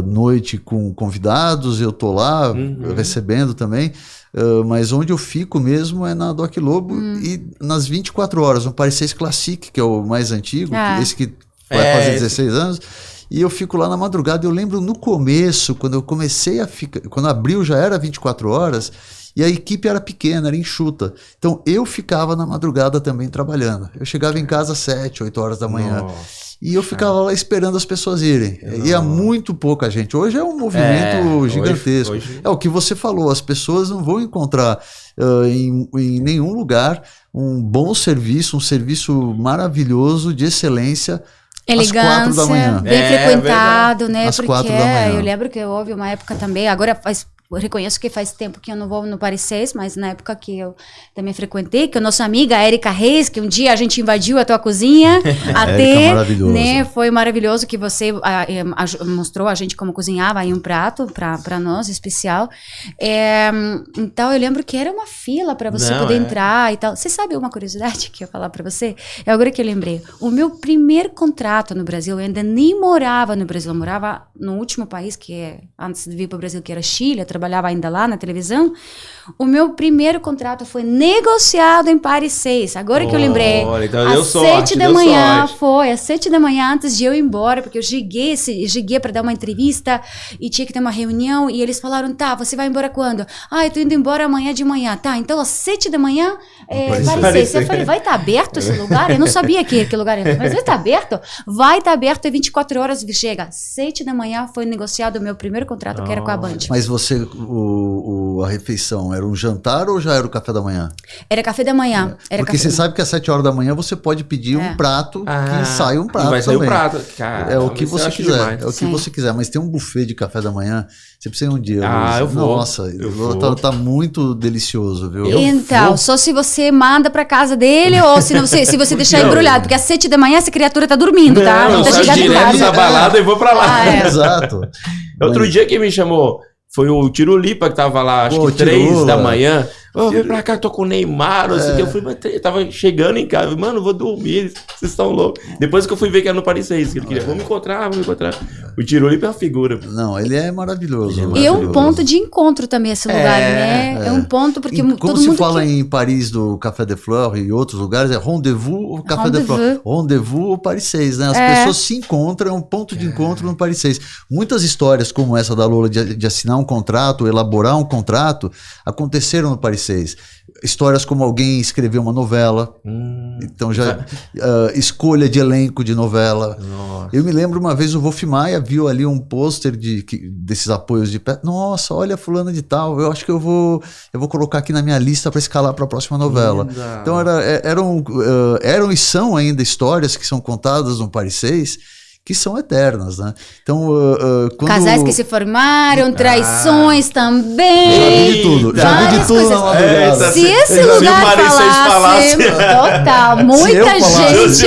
noite com convidados, eu tô lá recebendo também. Mas onde eu fico mesmo é na Doc Lobo e nas 24 horas, no Paris 6 Classic, que é o mais antigo, esse que vai fazer 16 anos. E eu fico lá na madrugada. Eu lembro no começo, quando eu comecei a ficar... Quando abriu já era 24 horas... E a equipe era pequena, era enxuta. Então eu ficava na madrugada também trabalhando. Eu chegava em casa às 7, 8 horas da manhã. Nossa. E eu ficava lá esperando as pessoas irem. Ia muito pouca gente. Hoje é um movimento gigantesco. Hoje... É o que você falou, as pessoas não vão encontrar em nenhum lugar um bom serviço, um serviço maravilhoso, de excelência, elegância, às 4 da manhã. Bem frequentado, né? Às 4 da manhã. Eu lembro que houve uma época também, agora eu reconheço que faz tempo que eu não vou no Paris 6, mas na época que eu também frequentei, que a nossa amiga Érica Reis, que um dia a gente invadiu a tua cozinha, até, né, foi maravilhoso que você mostrou a gente como cozinhava aí um prato para nós, especial. Então eu lembro que era uma fila para você poder entrar e tal. Você sabe uma curiosidade que eu ia falar para você? É agora que eu lembrei. O meu primeiro contrato no Brasil, eu ainda nem morava no Brasil, eu morava no último país que antes de vir para o Brasil, que era Chile, eu trabalhava ainda lá na televisão. O meu primeiro contrato foi negociado em Paris 6. Agora que eu lembrei. Então às 7 da manhã foi, às 7 da manhã antes de eu ir embora, porque eu cheguei para dar uma entrevista e tinha que ter uma reunião e eles falaram, tá, você vai embora quando? Eu tô indo embora amanhã de manhã. Tá, então às 7 da manhã, Paris 6. Eu falei, vai estar aberto esse lugar? Eu não sabia que lugar era. Mas vai estar aberto? Vai estar aberto, é 24 horas, chega. Às 7 da manhã foi negociado o meu primeiro contrato, que era com a Band. Mas você, a refeição, era um jantar ou já era o café da manhã? Era café da manhã. Porque você sabe que às 7 horas da manhã você pode pedir um prato que sai um prato vai sair também. Um prato. Cara, é o que você quiser. É o que você quiser. Mas tem um buffet de café da manhã. Você precisa ir um dia. Eu vou. Nossa, tá muito delicioso, viu? Então, só se você manda pra casa dele ou se você deixar embrulhado. Porque às 7 da manhã essa criatura tá dormindo, tá? Não, tá direto da balada e vou pra lá. Exato. Outro dia quem me chamou foi o Tirulipa, que tava lá, acho que 3 da manhã. Vem pra cá, tô com o Neymar, não sei o que. Eu fui, eu tava chegando em casa, mano, vou dormir, vocês estão loucos. Depois que eu fui ver que era no Paris 6, que ele queria, vamos me encontrar. O Tirulipa é uma figura. Não, ele é maravilhoso. E é um ponto de encontro também esse lugar, né? É um ponto, porque todo mundo... Como se fala em Paris do Café de Fleur e outros lugares, é rendezvous ou Café de Fleur. Rendezvous ou Paris 6, né? As pessoas se encontram, é um ponto de encontro no Paris 6. Muitas histórias como essa da Lola de assinar um contrato, elaborar um contrato, aconteceram no Paris 6. Histórias como alguém escreveu uma novela, então já escolha de elenco de novela. Nossa. Eu me lembro uma vez o Wolf Maia viu ali um pôster desses apoios de pé. Nossa, olha fulana de tal, eu acho que eu vou colocar aqui na minha lista para escalar para a próxima novela. Então eram e são ainda histórias que são contadas no Paris 6 que são eternas, né? Então, casais que se formaram, traições também. Já vi de tudo. Já vi de tudo na madrugada. Se esse lugar falasse, total, muita gente.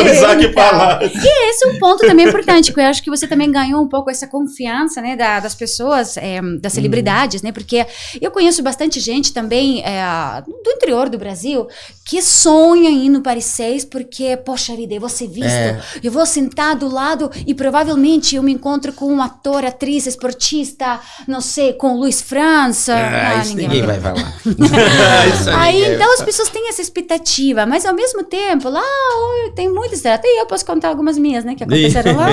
E esse é um ponto também importante, que eu acho que você também ganhou um pouco essa confiança, né, das pessoas, das celebridades, né? Porque eu conheço bastante gente também do interior do Brasil que sonha em ir no Paris 6 porque, poxa vida, eu vou ser visto, eu vou sentar do lado e provavelmente eu me encontro com um ator, atriz, esportista, não sei, com o Luiz França. Ninguém vai falar. Aí então as pessoas têm essa expectativa, mas ao mesmo tempo, lá tem muita história. Até eu posso contar algumas minhas, né, que aconteceram lá.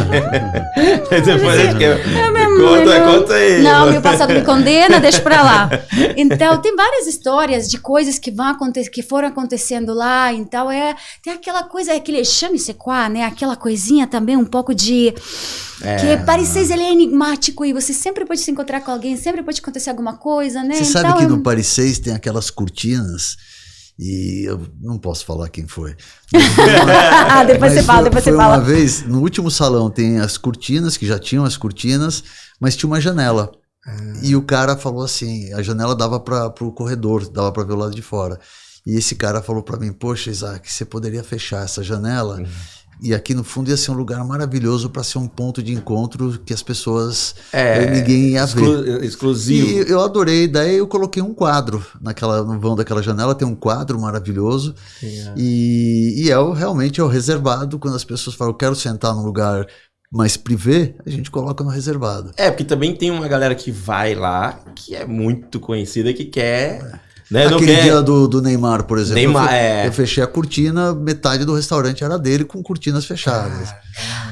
Depois a gente conta aí. Não, meu passado me condena, deixa pra lá. Então tem várias histórias de coisas que foram acontecendo lá. Então tem aquela coisa, aquele chame-se quoi, né, aquela coisinha também um pouco de que Paris 6 ele é enigmático e você sempre pode se encontrar com alguém, sempre pode acontecer alguma coisa, né? Você sabe que no Paris 6 tem aquelas cortinas e eu não posso falar quem foi. Depois você fala. Uma vez, no último salão tem as cortinas, que já tinham as cortinas, mas tinha uma janela. E o cara falou assim, a janela dava pro corredor, dava para ver o lado de fora. E esse cara falou para mim, poxa, Isaac, você poderia fechar essa janela? E aqui no fundo ia ser um lugar maravilhoso para ser um ponto de encontro que as pessoas, ninguém ia ver. Exclusivo. E eu adorei, daí eu coloquei um quadro no vão daquela janela, tem um quadro maravilhoso. E realmente é o reservado, quando as pessoas falam, eu quero sentar num lugar mais privê, a gente coloca no reservado. Porque também tem uma galera que vai lá, que é muito conhecida, que quer... Né? Aquele dia do Neymar, por exemplo. Neymar, eu fechei a cortina, metade do restaurante era dele com cortinas fechadas.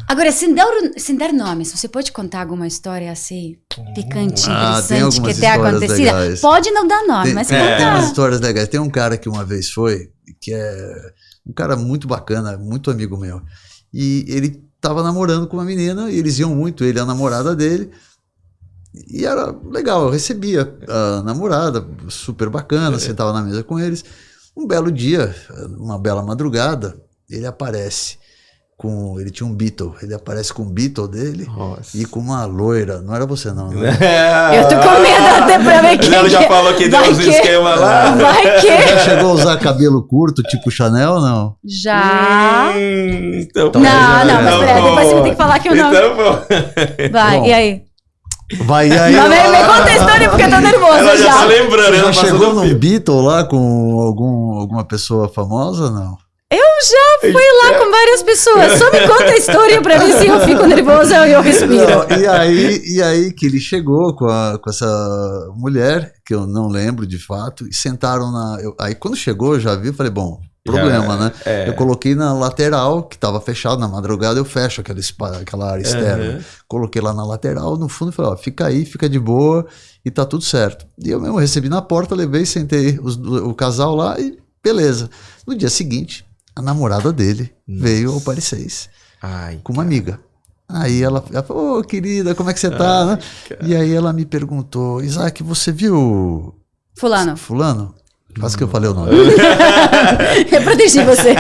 Agora, sem dar nomes, você pode contar alguma história assim, picante, interessante, que tenha acontecido? Legais. Pode não dar nome, mas conta. Tem umas histórias legais. Tem um cara que uma vez foi, que é um cara muito bacana, muito amigo meu. E ele tava namorando com uma menina, e eles iam muito, ele e a namorada dele. E era legal, eu recebia a namorada, super bacana, sentava na mesa com eles. Um belo dia, uma bela madrugada, ele aparece com... Ele tinha um Beetle, ele aparece com o Beetle dele. Nossa. E com uma loira. Não era você não, né? Eu tô com medo até pra ver quem Ela já falou que deu uns esquemas lá. Vai que... Já chegou a usar cabelo curto, tipo Chanel, não? Já. Então, não, mas peraí, depois você vai ter que falar que eu não... Então, bom. Vai, bom. E aí? Vai, e aí? Me conta a história porque eu tô nervosa. Ela já tá lembrando. Você já chegou num Beatle lá com alguma pessoa famosa, não? Eu já fui lá com várias pessoas. Só me conta a história pra ver se eu fico nervosa ou eu respiro. Não, e aí que ele chegou com essa mulher, que eu não lembro de fato, e sentaram aí quando chegou, eu já vi, eu falei, bom, problema, né? Eu coloquei na lateral, que tava fechado, na madrugada eu fecho aquela área externa. Coloquei lá na lateral, no fundo, falei, ó, fica aí, fica de boa e tá tudo certo. E eu mesmo recebi na porta, levei, sentei o casal lá e beleza. No dia seguinte, a namorada dele veio ao Paris 6 com uma amiga. Aí ela falou, ô querida, como é que você tá? Né? E aí ela me perguntou, Isaac, você viu... Fulano? Quase que eu falei o nome. Eu protegi você.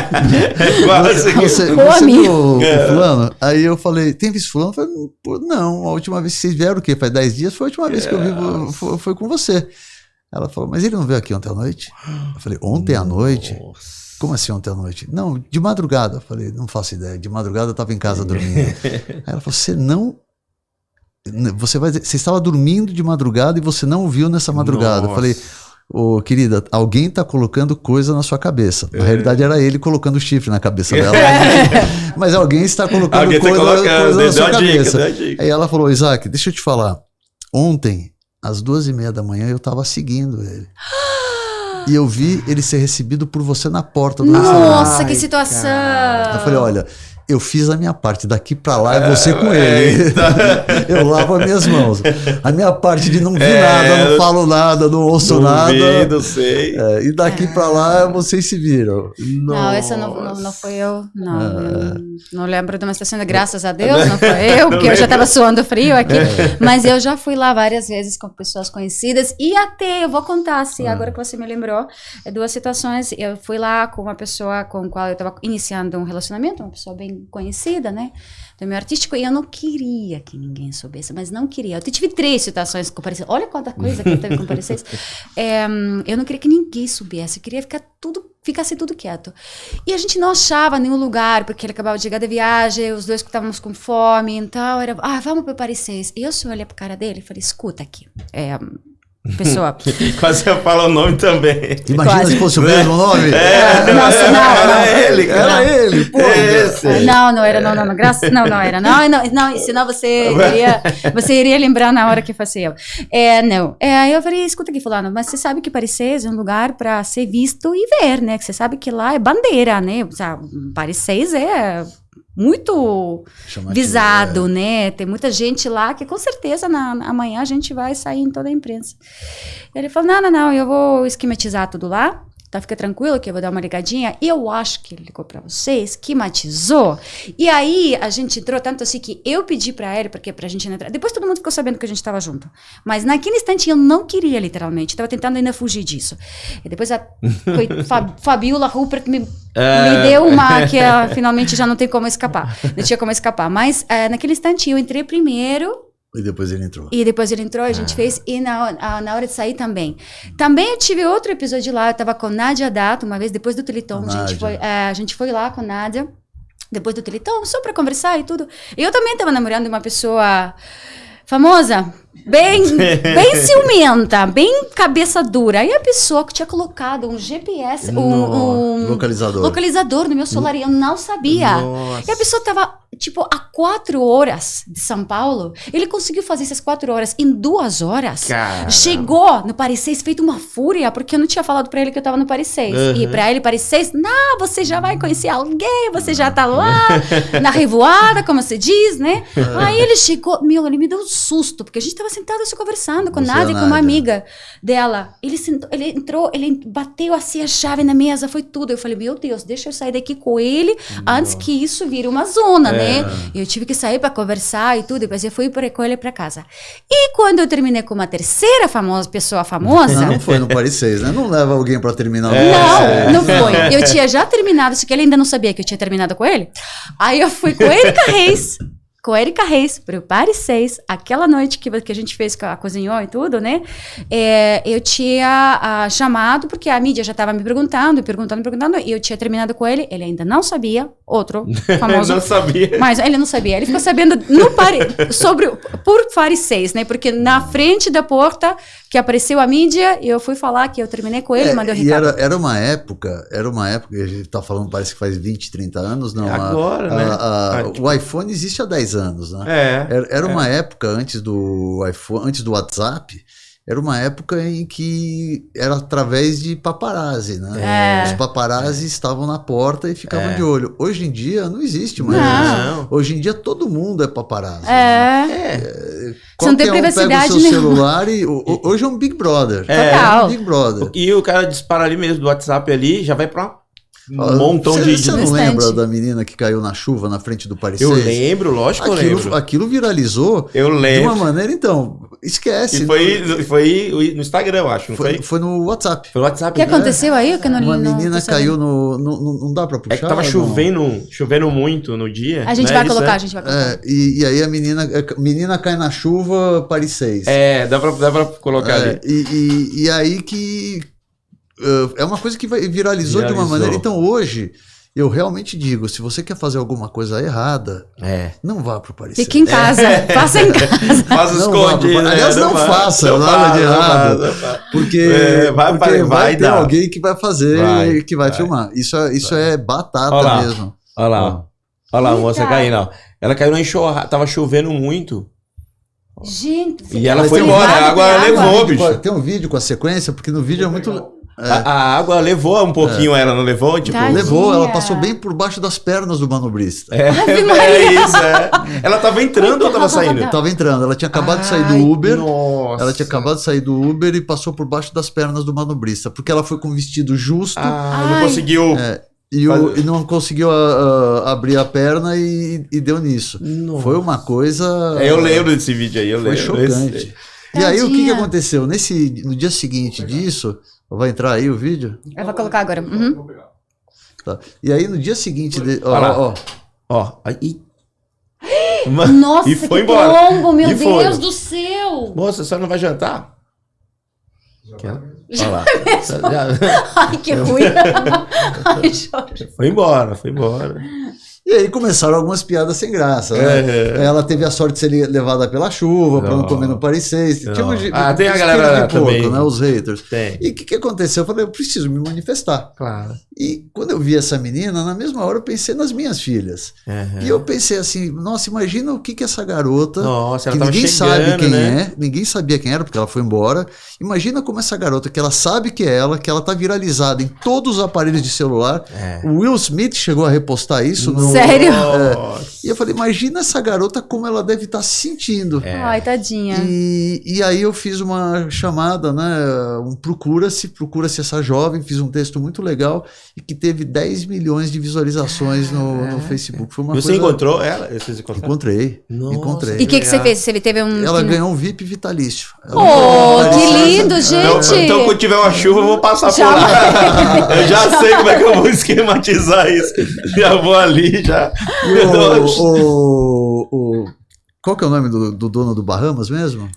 Você viu o fulano? Aí eu falei, tem visto fulano? Eu falei, não, a última vez que vocês vieram, o quê? Faz 10 dias? Foi a última vez que eu vi, foi com você. Ela falou, mas ele não veio aqui ontem à noite? Eu falei, ontem à noite? Como assim ontem à noite? Não, de madrugada. Eu falei, não faço ideia. De madrugada eu estava em casa dormindo. Aí ela falou, você estava dormindo de madrugada e você não viu nessa madrugada. Eu falei, ô querida, alguém tá colocando coisa na sua cabeça. Na realidade era ele colocando chifre na cabeça dela. Mas alguém está colocando coisa na sua cabeça. Aí ela falou, Isaac, deixa eu te falar. Ontem, às 2:30 da manhã, eu tava seguindo ele. E eu vi ele ser recebido por você na porta do restaurante. Nossa, que situação! Eu falei, olha, eu fiz a minha parte, daqui pra lá é você com ele. Eu lavo as minhas mãos. A minha parte de não vi nada, não falo nada, não ouço nada. Não sei. E daqui pra lá vocês se viram. Não, essa não foi eu. Não lembro de uma estação de graças a Deus, não foi eu, porque eu já tava suando frio aqui. Mas eu já fui lá várias vezes com pessoas conhecidas e até, eu vou contar, assim, agora que você me lembrou, duas situações. Eu fui lá com uma pessoa com a qual eu tava iniciando um relacionamento, uma pessoa bem conhecida, né, do meio artístico, e eu não queria que ninguém soubesse, mas não queria. Eu tive 3 situações com Paris. Olha quanta coisa que eu teve com Paris 6. Eu não queria que ninguém soubesse, eu queria ficasse tudo quieto. E a gente não achava nenhum lugar, porque ele acabava de chegar da viagem, os dois estávamos com fome, então era, vamos para Paris 6. E eu só olhei pra cara dele e falei, escuta aqui, pessoa. Quase eu falo o nome também. Imagina se fosse o mesmo nome. Nossa, não. Era ele, cara. Era ele, pô. Não era, não. Graças, não era. Não, senão você iria lembrar na hora que fosse eu. Não. Aí eu falei, escuta aqui, fulano, mas você sabe que Paris 6 é um lugar para ser visto e ver, né? Que você sabe que lá é bandeira, né? Paris 6 é muito chamativo, visado, né? Tem muita gente lá que com certeza amanhã a gente vai sair em toda a imprensa. Ele falou, não, eu vou esquematizar tudo lá, tá? Fica tranquilo que eu vou dar uma ligadinha. E eu acho que ele ligou pra você, esquematizou. E aí a gente entrou tanto assim que eu pedi pra ele, porque pra gente entrar. Depois todo mundo ficou sabendo que a gente tava junto. Mas naquele instante eu não queria, literalmente. Tava tentando ainda fugir disso. E depois foi Fabiola Rupert me deu uma que finalmente já não tem como escapar. Não tinha como escapar. Mas naquele instante eu entrei primeiro. E depois ele entrou. A gente fez, e na hora de sair também. Também eu tive outro episódio lá, eu tava com Nádia Dato, uma vez, depois do Teleton, a gente foi lá com Nádia, depois do Teleton, só pra conversar e tudo. E eu também tava namorando uma pessoa famosa, bem ciumenta, bem cabeça dura. Aí a pessoa que tinha colocado um GPS, um localizador no meu celular, e eu não sabia. Nossa. E a pessoa tava, tipo, a 4 horas de São Paulo. Ele conseguiu fazer essas 4 horas em 2 horas. Caramba. Chegou no Paris 6, feito uma fúria, porque eu não tinha falado pra ele que eu tava no Paris 6. E pra ele, Paris 6, não, você já vai conhecer alguém, você já tá lá, na revoada, como se diz, né? Aí ele chegou, ele me deu um susto, porque a gente tava sentado assim conversando com Nádia, com uma amiga dela. Ele entrou, ele bateu assim a chave na mesa, foi tudo. Eu falei, meu Deus, deixa eu sair daqui com ele antes que isso vire uma zona, né? Eu tive que sair para conversar e tudo, depois eu fui com ele para casa. E quando eu terminei com uma terceira pessoa famosa... Não foi no Paris 6, né? Não leva alguém para terminar. Não foi. Eu tinha já terminado, só que ele ainda não sabia que eu tinha terminado com ele. Aí eu fui com Erika Reis pro Paris 6, aquela noite que a gente fez, cozinhou e tudo, né? Eu tinha chamado, porque a mídia já tava me perguntando, e eu tinha terminado com ele, ele ainda não sabia, outro famoso. Não sabia. Mas ele não sabia, ele ficou sabendo por Paris 6, né? Porque na frente da porta que apareceu a mídia, e eu fui falar que eu terminei com ele, mandei o recado. Era uma época, a gente tá falando, parece que faz 20, 30 anos, não. Agora, né? O iPhone existe há 10 anos, né? Era uma época antes do iPhone, antes do WhatsApp, era uma época em que era através de paparazzi, né? Os paparazzi estavam na porta e ficavam de olho. Hoje em dia não existe mais isso. Hoje em dia todo mundo é paparazzi. Você não tem privacidade pega o seu celular e hoje é um Big Brother. Total. É um Big Brother. E o cara dispara ali mesmo do WhatsApp ali, já vai pra um montão de... Você não lembra da menina que caiu na chuva na frente do Paris 6? Eu lembro, lógico que eu lembro. Aquilo viralizou de uma maneira, então, esquece. E foi no Instagram, eu acho, não foi? Foi no WhatsApp. Foi no WhatsApp. O que aconteceu aí? Que uma menina caiu no... Não dá pra puxar? É que tava chovendo muito no dia. A gente vai colocar. E aí a menina cai na chuva, Paris 6. Dá pra colocar ali. E aí que... é uma coisa que viralizou de uma maneira. Então hoje, eu realmente digo, se você quer fazer alguma coisa errada, não vá pro Paris 6. Fique em casa, faça em casa. Faça escondido. Aliás, não faça nada de errado. Porque vai ter alguém que vai fazer, que vai filmar. Isso é batata mesmo. Olha lá, a moça caindo. Ó. Ela caiu na enxurrada, tava chovendo muito. Gente, e ela foi embora, a água levou, bicho. Tem um vídeo com a sequência, porque no vídeo é muito... A água levou um pouquinho, ela não levou? Tipo, levou, ela passou bem por baixo das pernas do manobrista. Isso. Ela tava entrando ou tava saindo? Tava entrando, ela tinha acabado de sair do Uber. Nossa. Ela tinha acabado de sair do Uber e passou por baixo das pernas do manobrista, porque ela foi com um vestido justo. Não conseguiu. E não conseguiu abrir a perna e deu nisso. Nossa. Foi uma coisa... eu lembro desse vídeo aí, Foi chocante. E aí, o que aconteceu? No dia seguinte disso... Vai entrar aí o vídeo? Eu vou colocar agora. Tá. E aí, no dia seguinte... Aí... Nossa, e foi que embora. tombo, meu Deus do céu! Moça, você não vai jantar? Olha lá. Ai, que ruim. Ai, Jorge. Foi embora. E aí começaram algumas piadas sem graça, né? Ela teve a sorte de ser levada pela chuva, para não comer no Paris 6. Tem a galera de porco, também, né? Os haters. Tem. E o que aconteceu? Eu falei, eu preciso me manifestar. Claro. E quando eu vi essa menina, na mesma hora eu pensei nas minhas filhas. E eu pensei assim, nossa, imagina o que essa garota, nossa, que ninguém sabe quem é, ninguém sabia quem era, porque ela foi embora. Imagina como essa garota, que ela sabe que é ela, que ela tá viralizada em todos os aparelhos de celular. O Will Smith chegou a repostar isso no... Sério? E eu falei, imagina essa garota como ela deve estar se sentindo. Ai, tadinha. E aí eu fiz uma chamada, né? Procura-se essa jovem, fiz um texto muito legal e que teve 10 milhões de visualizações no Facebook. Foi uma Você encontrou ela? Encontrei. E o que você fez? Você teve Ela ganhou um VIP vitalício. Que lindo, gente! Então quando tiver uma chuva eu vou passar por lá. Eu já sei como é que eu vou esquematizar isso. Já vou ali, já. Qual que é o nome do dono do Bahamas mesmo?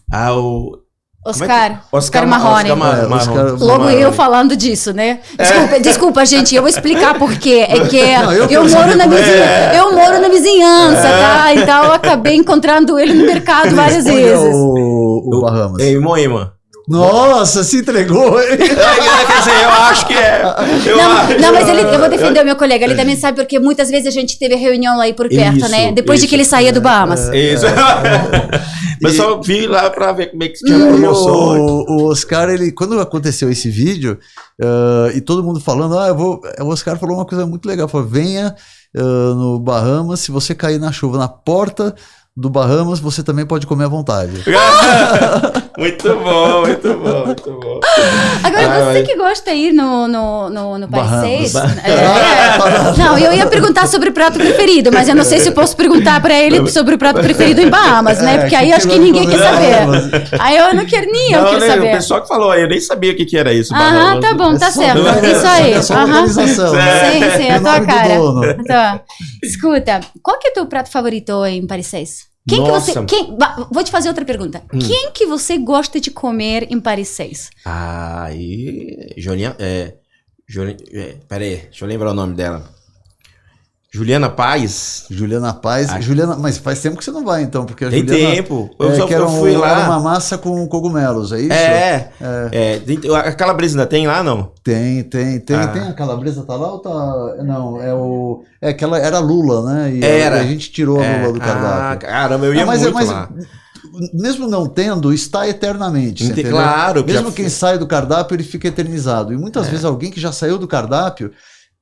Oscar Marrone. Logo eu falando disso, né? Desculpa, gente, eu vou explicar por quê. É que eu moro na vizinhança, tá? Então eu acabei encontrando ele no mercado várias vezes. o Bahamas? Em Moema. Nossa, se entregou! Quer dizer, eu acho que é. Não, mas eu vou defender o meu colega. Ele também sabe porque muitas vezes a gente teve reunião lá aí por perto, Isso, né? Depois de que ele saía do Bahamas. Isso. Mas só vim lá pra ver como é que tinha promoção. O Oscar, quando aconteceu esse vídeo, e todo mundo falando, o Oscar falou uma coisa muito legal. Falou, venha no Bahamas, se você cair na chuva na porta do Bahamas, você também pode comer à vontade. Muito bom, muito bom, muito bom. Agora, você que gosta de ir no Paris 6? Não, eu ia perguntar sobre o prato preferido, mas eu não sei se eu posso perguntar pra ele sobre o prato preferido em Bahamas, né? Porque aí acho que ninguém quer saber. Aí eu não quero nem eu quero saber. O pessoal que falou, eu nem sabia o que era isso. Aham, tá bom, tá certo. Isso aí. Sim, a tua cara. Então, escuta, qual que é o teu prato favorito em Paris 6? Vou te fazer outra pergunta. Quem que você gosta de comer em Paris 6? Peraí, deixa eu lembrar o nome dela. Juliana Paz. Juliana, mas faz tempo que você não vai, então, porque a Tem Juliana... tempo. Eu fui lá. Era uma massa com cogumelos, é isso? A calabresa ainda tem lá, não? Tem. A calabresa tá lá ou tá... Não, aquela era lula, né? E a gente tirou a lula do cardápio. Caramba, eu ia muito lá. Mesmo não tendo, está eternamente. Claro. Mesmo quem sai do cardápio, ele fica eternizado. E muitas vezes alguém que já saiu do cardápio,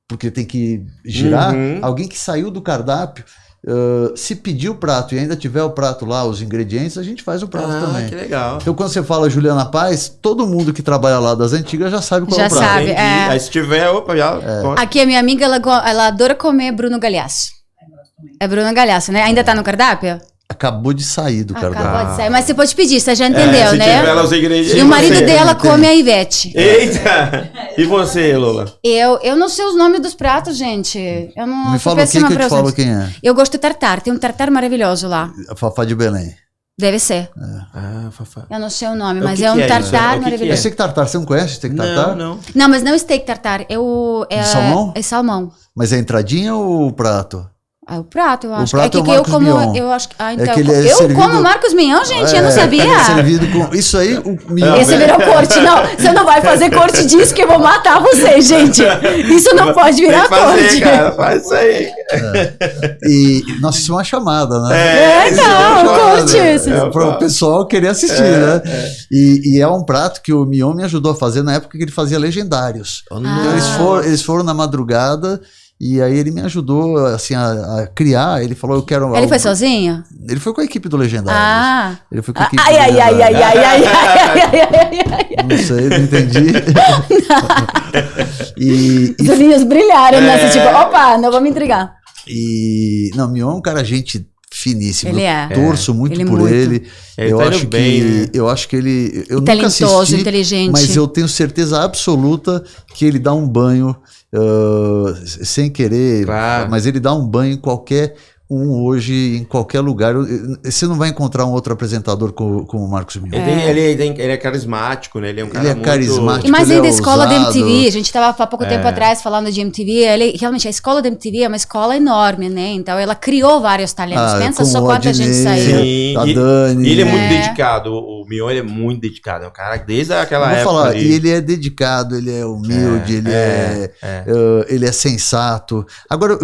porque tem que girar, alguém que saiu do cardápio, se pedir o prato e ainda tiver o prato lá, os ingredientes, a gente faz o prato também. Que legal. Então quando você fala Juliana Paz, todo mundo que trabalha lá das antigas já sabe qual é o prato. Já sabe, Aí se tiver, já... Aqui a minha amiga, ela adora comer Bruno Galhaço. É Bruno Galhaço, né? Ainda tá no cardápio? Acabou de sair do cardápio. Acabou de sair, mas você pode pedir, você já entendeu, se né? Tiver lá os ingredientes. E o marido dela come a Ivete. Eita! E você, Lola? Eu não sei os nomes dos pratos, gente. Eu não Me fala quem que eu te falo quem é. Eu gosto de tartar, tem um tartar maravilhoso lá. A Fafá de Belém. Deve ser. Fafá. Eu não sei o nome, mas é um tartar maravilhoso. Eu sei que tartar, você não conhece steak tartar? Não. Não, mas não é steak tartar, de salmão? É salmão. Mas é entradinha ou o prato? É o prato, eu acho. O prato é que eu como. Eu acho que. Então. É que ele eu servido... como Marcos Mignon, gente, eu não sabia. Ele é servido com. Isso aí, o Mignon. Esse virou corte. Não, você não vai fazer corte disso que eu vou matar você, gente. Isso não pode virar corte. Cara, faz isso aí. E, nossa, isso é uma chamada, né? Corte isso. Para o pessoal querer assistir, né? E é um prato que o Mignon me ajudou a fazer na época que ele fazia Legendários. Então eles foram na madrugada. E aí ele me ajudou assim, a criar, ele falou, eu quero... Ele foi sozinho? Ele foi com a equipe do Legendários. Ele foi com a equipe do Legendários. Não sei, não entendi. Os olhinhos brilharam, né? Tipo, opa, não vou me intrigar. Não, Mignon é um cara, gente finíssimo. Ele é. Eu torço muito por ele. Eu acho que ele... Eu nunca assisti, inteligente. Mas eu tenho certeza absoluta que ele dá um banho... sem querer, mas ele dá um banho em qualquer hoje, em qualquer lugar. Você não vai encontrar um outro apresentador como o Marcos Mignon. Ele é carismático, né? Ele é um cara muito... carismático. E mais ainda a escola da MTV, a gente estava há pouco tempo atrás falando de MTV, realmente a escola da MTV é uma escola enorme, né? Então ela criou vários talentos. Pensa só quanta gente saiu. Sim, a Dani. Ele é muito dedicado, o Mignon ele é muito dedicado, é um cara desde aquela época. Vou falar, e ele é dedicado, ele é humilde, ele é sensato. Agora,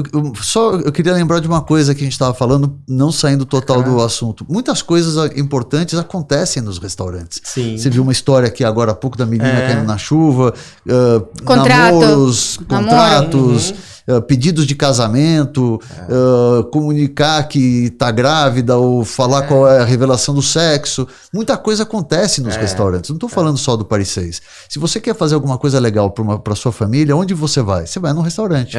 eu queria lembrar de uma coisa que a gente estava falando, não saindo total do assunto. Muitas coisas importantes acontecem nos restaurantes. Sim. Você viu uma história aqui agora há pouco da menina caindo na chuva, contratos, pedidos de casamento, comunicar que está grávida ou falar qual é a revelação do sexo. Muita coisa acontece nos restaurantes. Não estou falando só do Paris 6. Se você quer fazer alguma coisa legal para sua família, onde você vai? Você vai num restaurante.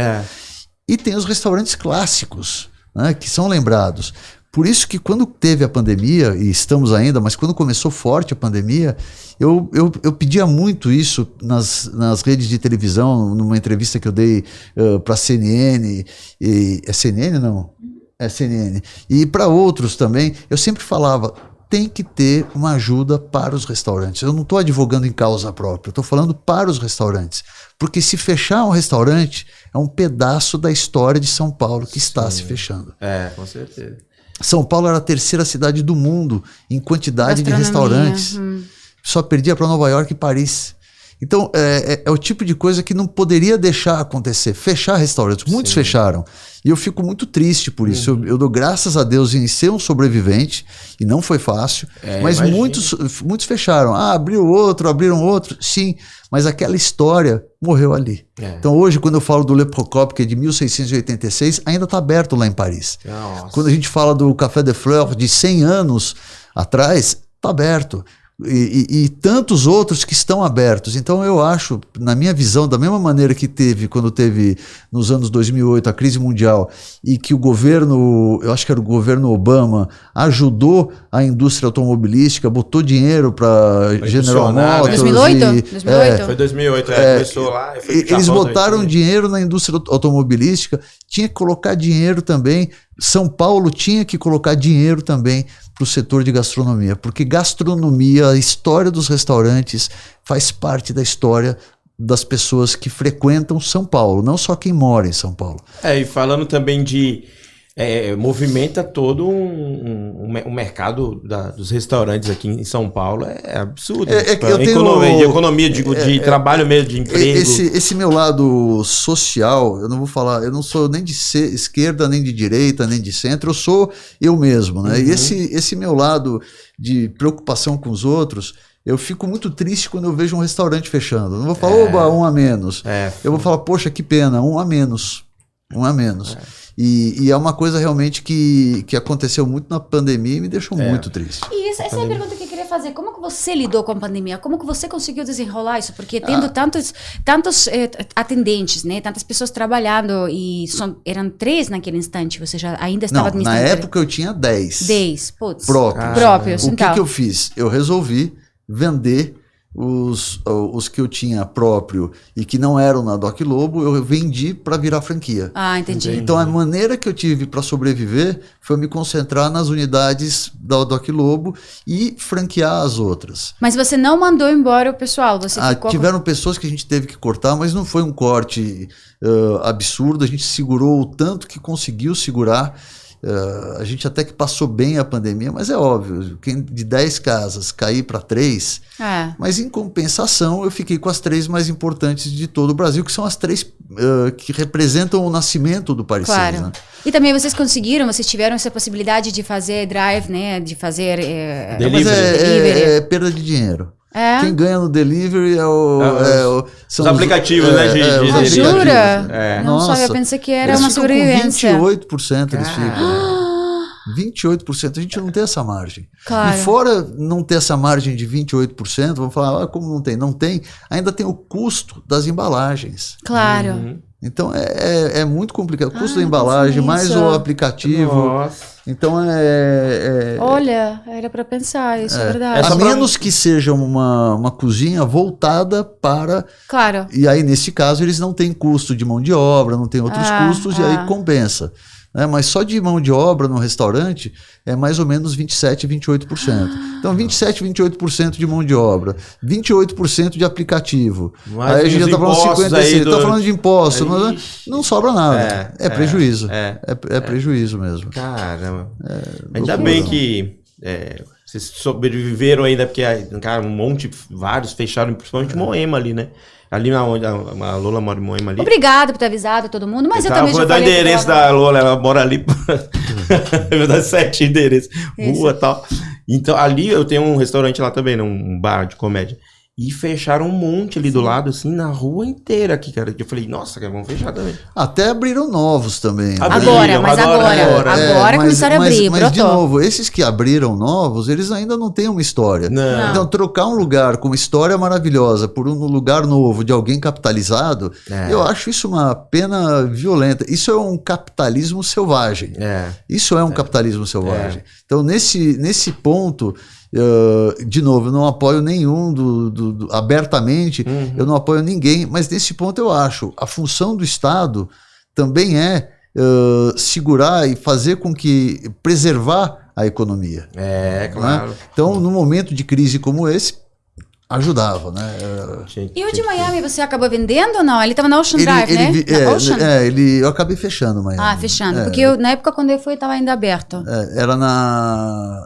E tem os restaurantes clássicos, né, que são lembrados. Por isso que quando teve a pandemia, e estamos ainda, mas quando começou forte a pandemia, eu pedia muito isso nas redes de televisão, numa entrevista que eu dei para a CNN, é CNN não? É CNN. E para outros também, eu sempre falava, tem que ter uma ajuda para os restaurantes. Eu não estou advogando em causa própria, eu estou falando para os restaurantes. Porque se fechar um restaurante, é um pedaço da história de São Paulo que está se fechando. Com certeza. São Paulo era a terceira cidade do mundo em quantidade de restaurantes. Só perdia para Nova York e Paris. Então, é o tipo de coisa que não poderia deixar acontecer. Fechar restaurantes. Muitos fecharam. E eu fico muito triste por isso. Eu dou graças a Deus em ser um sobrevivente. E não foi fácil. Mas muitos fecharam. Abriram outro. Sim, mas aquela história morreu ali. Então, hoje, quando eu falo do Le Procop, que é de 1686, ainda está aberto lá em Paris. Nossa. Quando a gente fala do Café de Fleurs, de 100 anos atrás, está aberto. E tantos outros que estão abertos. Então eu acho, na minha visão, da mesma maneira que teve quando teve nos anos 2008 a crise mundial e que o governo, eu acho que era o governo Obama, ajudou a indústria automobilística, botou dinheiro para General Motors. 2008? Foi 2008, começou lá. Eles botaram dinheiro na indústria automobilística, tinha que colocar dinheiro também. São Paulo tinha que colocar dinheiro também para o setor de gastronomia, porque gastronomia, a história dos restaurantes faz parte da história das pessoas que frequentam São Paulo, não só quem mora em São Paulo. E falando também de... movimenta todo um mercado dos restaurantes aqui em São Paulo, é absurdo. Economia de trabalho mesmo, de emprego. Esse meu lado social, eu não vou falar, eu não sou nem de esquerda, nem de direita, nem de centro, eu sou eu mesmo, né? E esse meu lado de preocupação com os outros, eu fico muito triste quando eu vejo um restaurante fechando. Eu não vou falar, oba, um a menos. Eu vou falar, poxa, que pena, um a menos. E é uma coisa realmente que aconteceu muito na pandemia e me deixou muito triste. E essa é a pergunta que eu queria fazer. Como que você lidou com a pandemia? Como que você conseguiu desenrolar isso? Porque tendo tantos atendentes, né? Tantas pessoas trabalhando e eram 3 naquele instante, você já ainda estava administrando? Na época eu tinha 10. 10, putz. Próprios. O que eu fiz? Eu resolvi vender os que eu tinha próprio e que não eram na Doc Lobo, eu vendi para virar franquia. Entendi. Então a maneira que eu tive para sobreviver foi me concentrar nas unidades da Doc Lobo e franquear as outras. Mas você não mandou embora o pessoal? Tiveram pessoas que a gente teve que cortar, mas não foi um corte absurdo, a gente segurou o tanto que conseguiu segurar. A gente até que passou bem a pandemia, mas é óbvio, quem de 10 casas cair para 3, mas em compensação eu fiquei com as 3 mais importantes de todo o Brasil, que são as 3 que representam o nascimento do Paris. Claro. Né? E também vocês tiveram essa possibilidade de fazer drive, né? De fazer delivery. Mas é perda de dinheiro. Quem ganha no delivery são os aplicativos, né? Jura? Não só, eu pensei que era uma sobrevivência. 28% eles ficam. 28%, a gente não tem essa margem. Claro. E fora não ter essa margem de 28%, vamos falar, como não tem? Não tem, ainda tem o custo das embalagens. Claro. Então é muito complicado. O custo da embalagem, mais o aplicativo. Nossa. Então Olha, era para pensar, isso é verdade. A menos que seja uma cozinha voltada para... Claro. E aí, nesse caso, eles não têm custo de mão de obra, não tem outros custos, e aí compensa. Mas só de mão de obra no restaurante é mais ou menos 27%, 28%. Então, 27%, 28% de mão de obra, 28% de aplicativo. Mas aí a gente já está falando 56%. Está falando de imposto, não sobra nada. É prejuízo. É prejuízo mesmo. Caramba. Ainda bem que vocês sobreviveram ainda, porque cara, vários fecharam, principalmente Moema ali, né? Ali onde a Lola mora em Moema ali. Obrigada por ter avisado todo mundo, mas eu também já falei... Vou dar o endereço da Lola, ela mora ali. Eu vou dar 7 endereços, rua e tal. Então ali eu tenho um restaurante lá também, um bar de comédia. E fecharam um monte ali do lado, assim, na rua inteira aqui, cara. Eu falei, nossa, cara, vamos fechar também. Até abriram novos também. Agora começaram a abrir, mas de novo, esses que abriram novos, eles ainda não têm uma história. Não. Então, trocar um lugar com uma história maravilhosa por um lugar novo de alguém capitalizado, eu acho isso uma pena violenta. Isso é um capitalismo selvagem. Isso é um capitalismo selvagem. Então, nesse ponto... de novo, eu não apoio nenhum abertamente, eu não apoio ninguém, mas nesse ponto eu acho a função do Estado também é segurar e fazer com que preservar a economia. Claro. Né? Então, num momento de crise como esse, ajudava, né? E o de Miami você acabou vendendo ou não? Ele estava na Ocean Drive, né? Ocean? Eu acabei fechando Miami. Ah, fechando. Porque na época quando eu fui, estava ainda aberto. Era na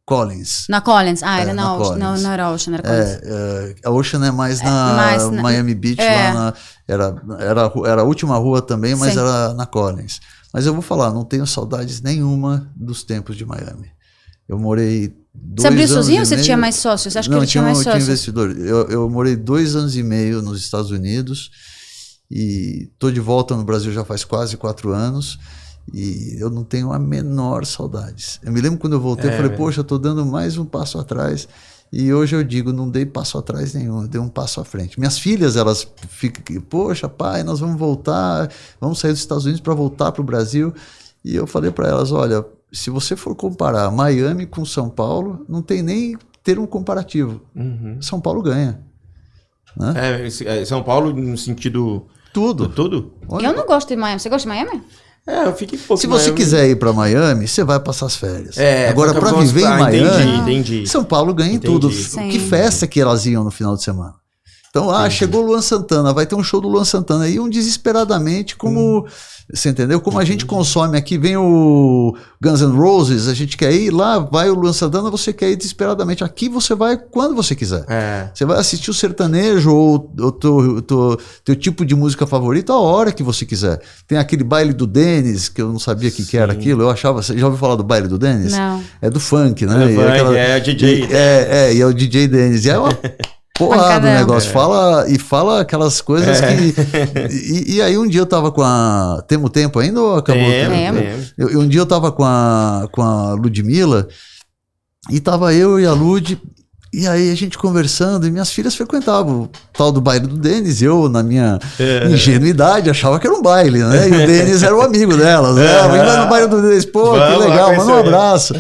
Collins. Na Collins. Era na Ocean. Collins. Não era Ocean, era Collins. A Ocean é mais na Miami Beach, lá era a última rua também, mas era na Collins. Mas eu vou falar, não tenho saudades nenhuma dos tempos de Miami. Eu morei 2 Você abriu anos sozinho ou e você meio. tinha mais sócios? Você acha que ele tinha mais sócios? sócios? Não, tinha investidor. Eu morei 2 anos e meio nos Estados Unidos e tô de volta no Brasil já faz quase 4 anos e eu não tenho a menor saudades. Eu me lembro quando eu voltei, eu falei, poxa, eu tô dando mais um passo atrás. E hoje eu digo, não dei passo atrás nenhum, eu dei um passo à frente. Minhas filhas, elas ficam, poxa, pai, nós vamos voltar, vamos sair dos Estados Unidos para voltar para o Brasil. E eu falei para elas, olha, se você for comparar Miami com São Paulo, não tem nem ter um comparativo. São Paulo ganha. Né? São Paulo no sentido... Tudo? Olha, Eu não gosto de Miami. Você gosta de Miami? Eu fiquei pouco. Se você quiser ir para Miami, você vai passar as férias. Agora, para vamos viver em Miami, entendi. São Paulo ganha em tudo. Sim. Que festa que elas iam no final de semana. Então, chegou o Luan Santana, vai ter um show do Luan Santana. Iam desesperadamente, como... Você entendeu? Como a gente consome aqui, vem o Guns N' Roses, a gente quer ir lá, vai o Luan Santana, você quer ir desesperadamente. Aqui você vai quando você quiser. Você vai assistir o sertanejo ou teu tipo de música favorita a hora que você quiser. Tem aquele baile do Denis, que eu não sabia que era aquilo. Eu achava... Você já ouviu falar do baile do Denis? Não. É do funk, né? É o DJ. E é o DJ Denis. E é uma... porrada o negócio, fala aquelas coisas que... E aí um dia eu tava com a... Temos tempo ainda ou acabou? Um dia eu tava com a Ludmilla e tava eu e a Lud, e aí a gente conversando, e minhas filhas frequentavam o tal do baile do Denis, e eu, na minha ingenuidade, achava que era um baile, né? E o Denis era o amigo delas, né? Vai no baile do Denis, pô, que legal, manda um abraço.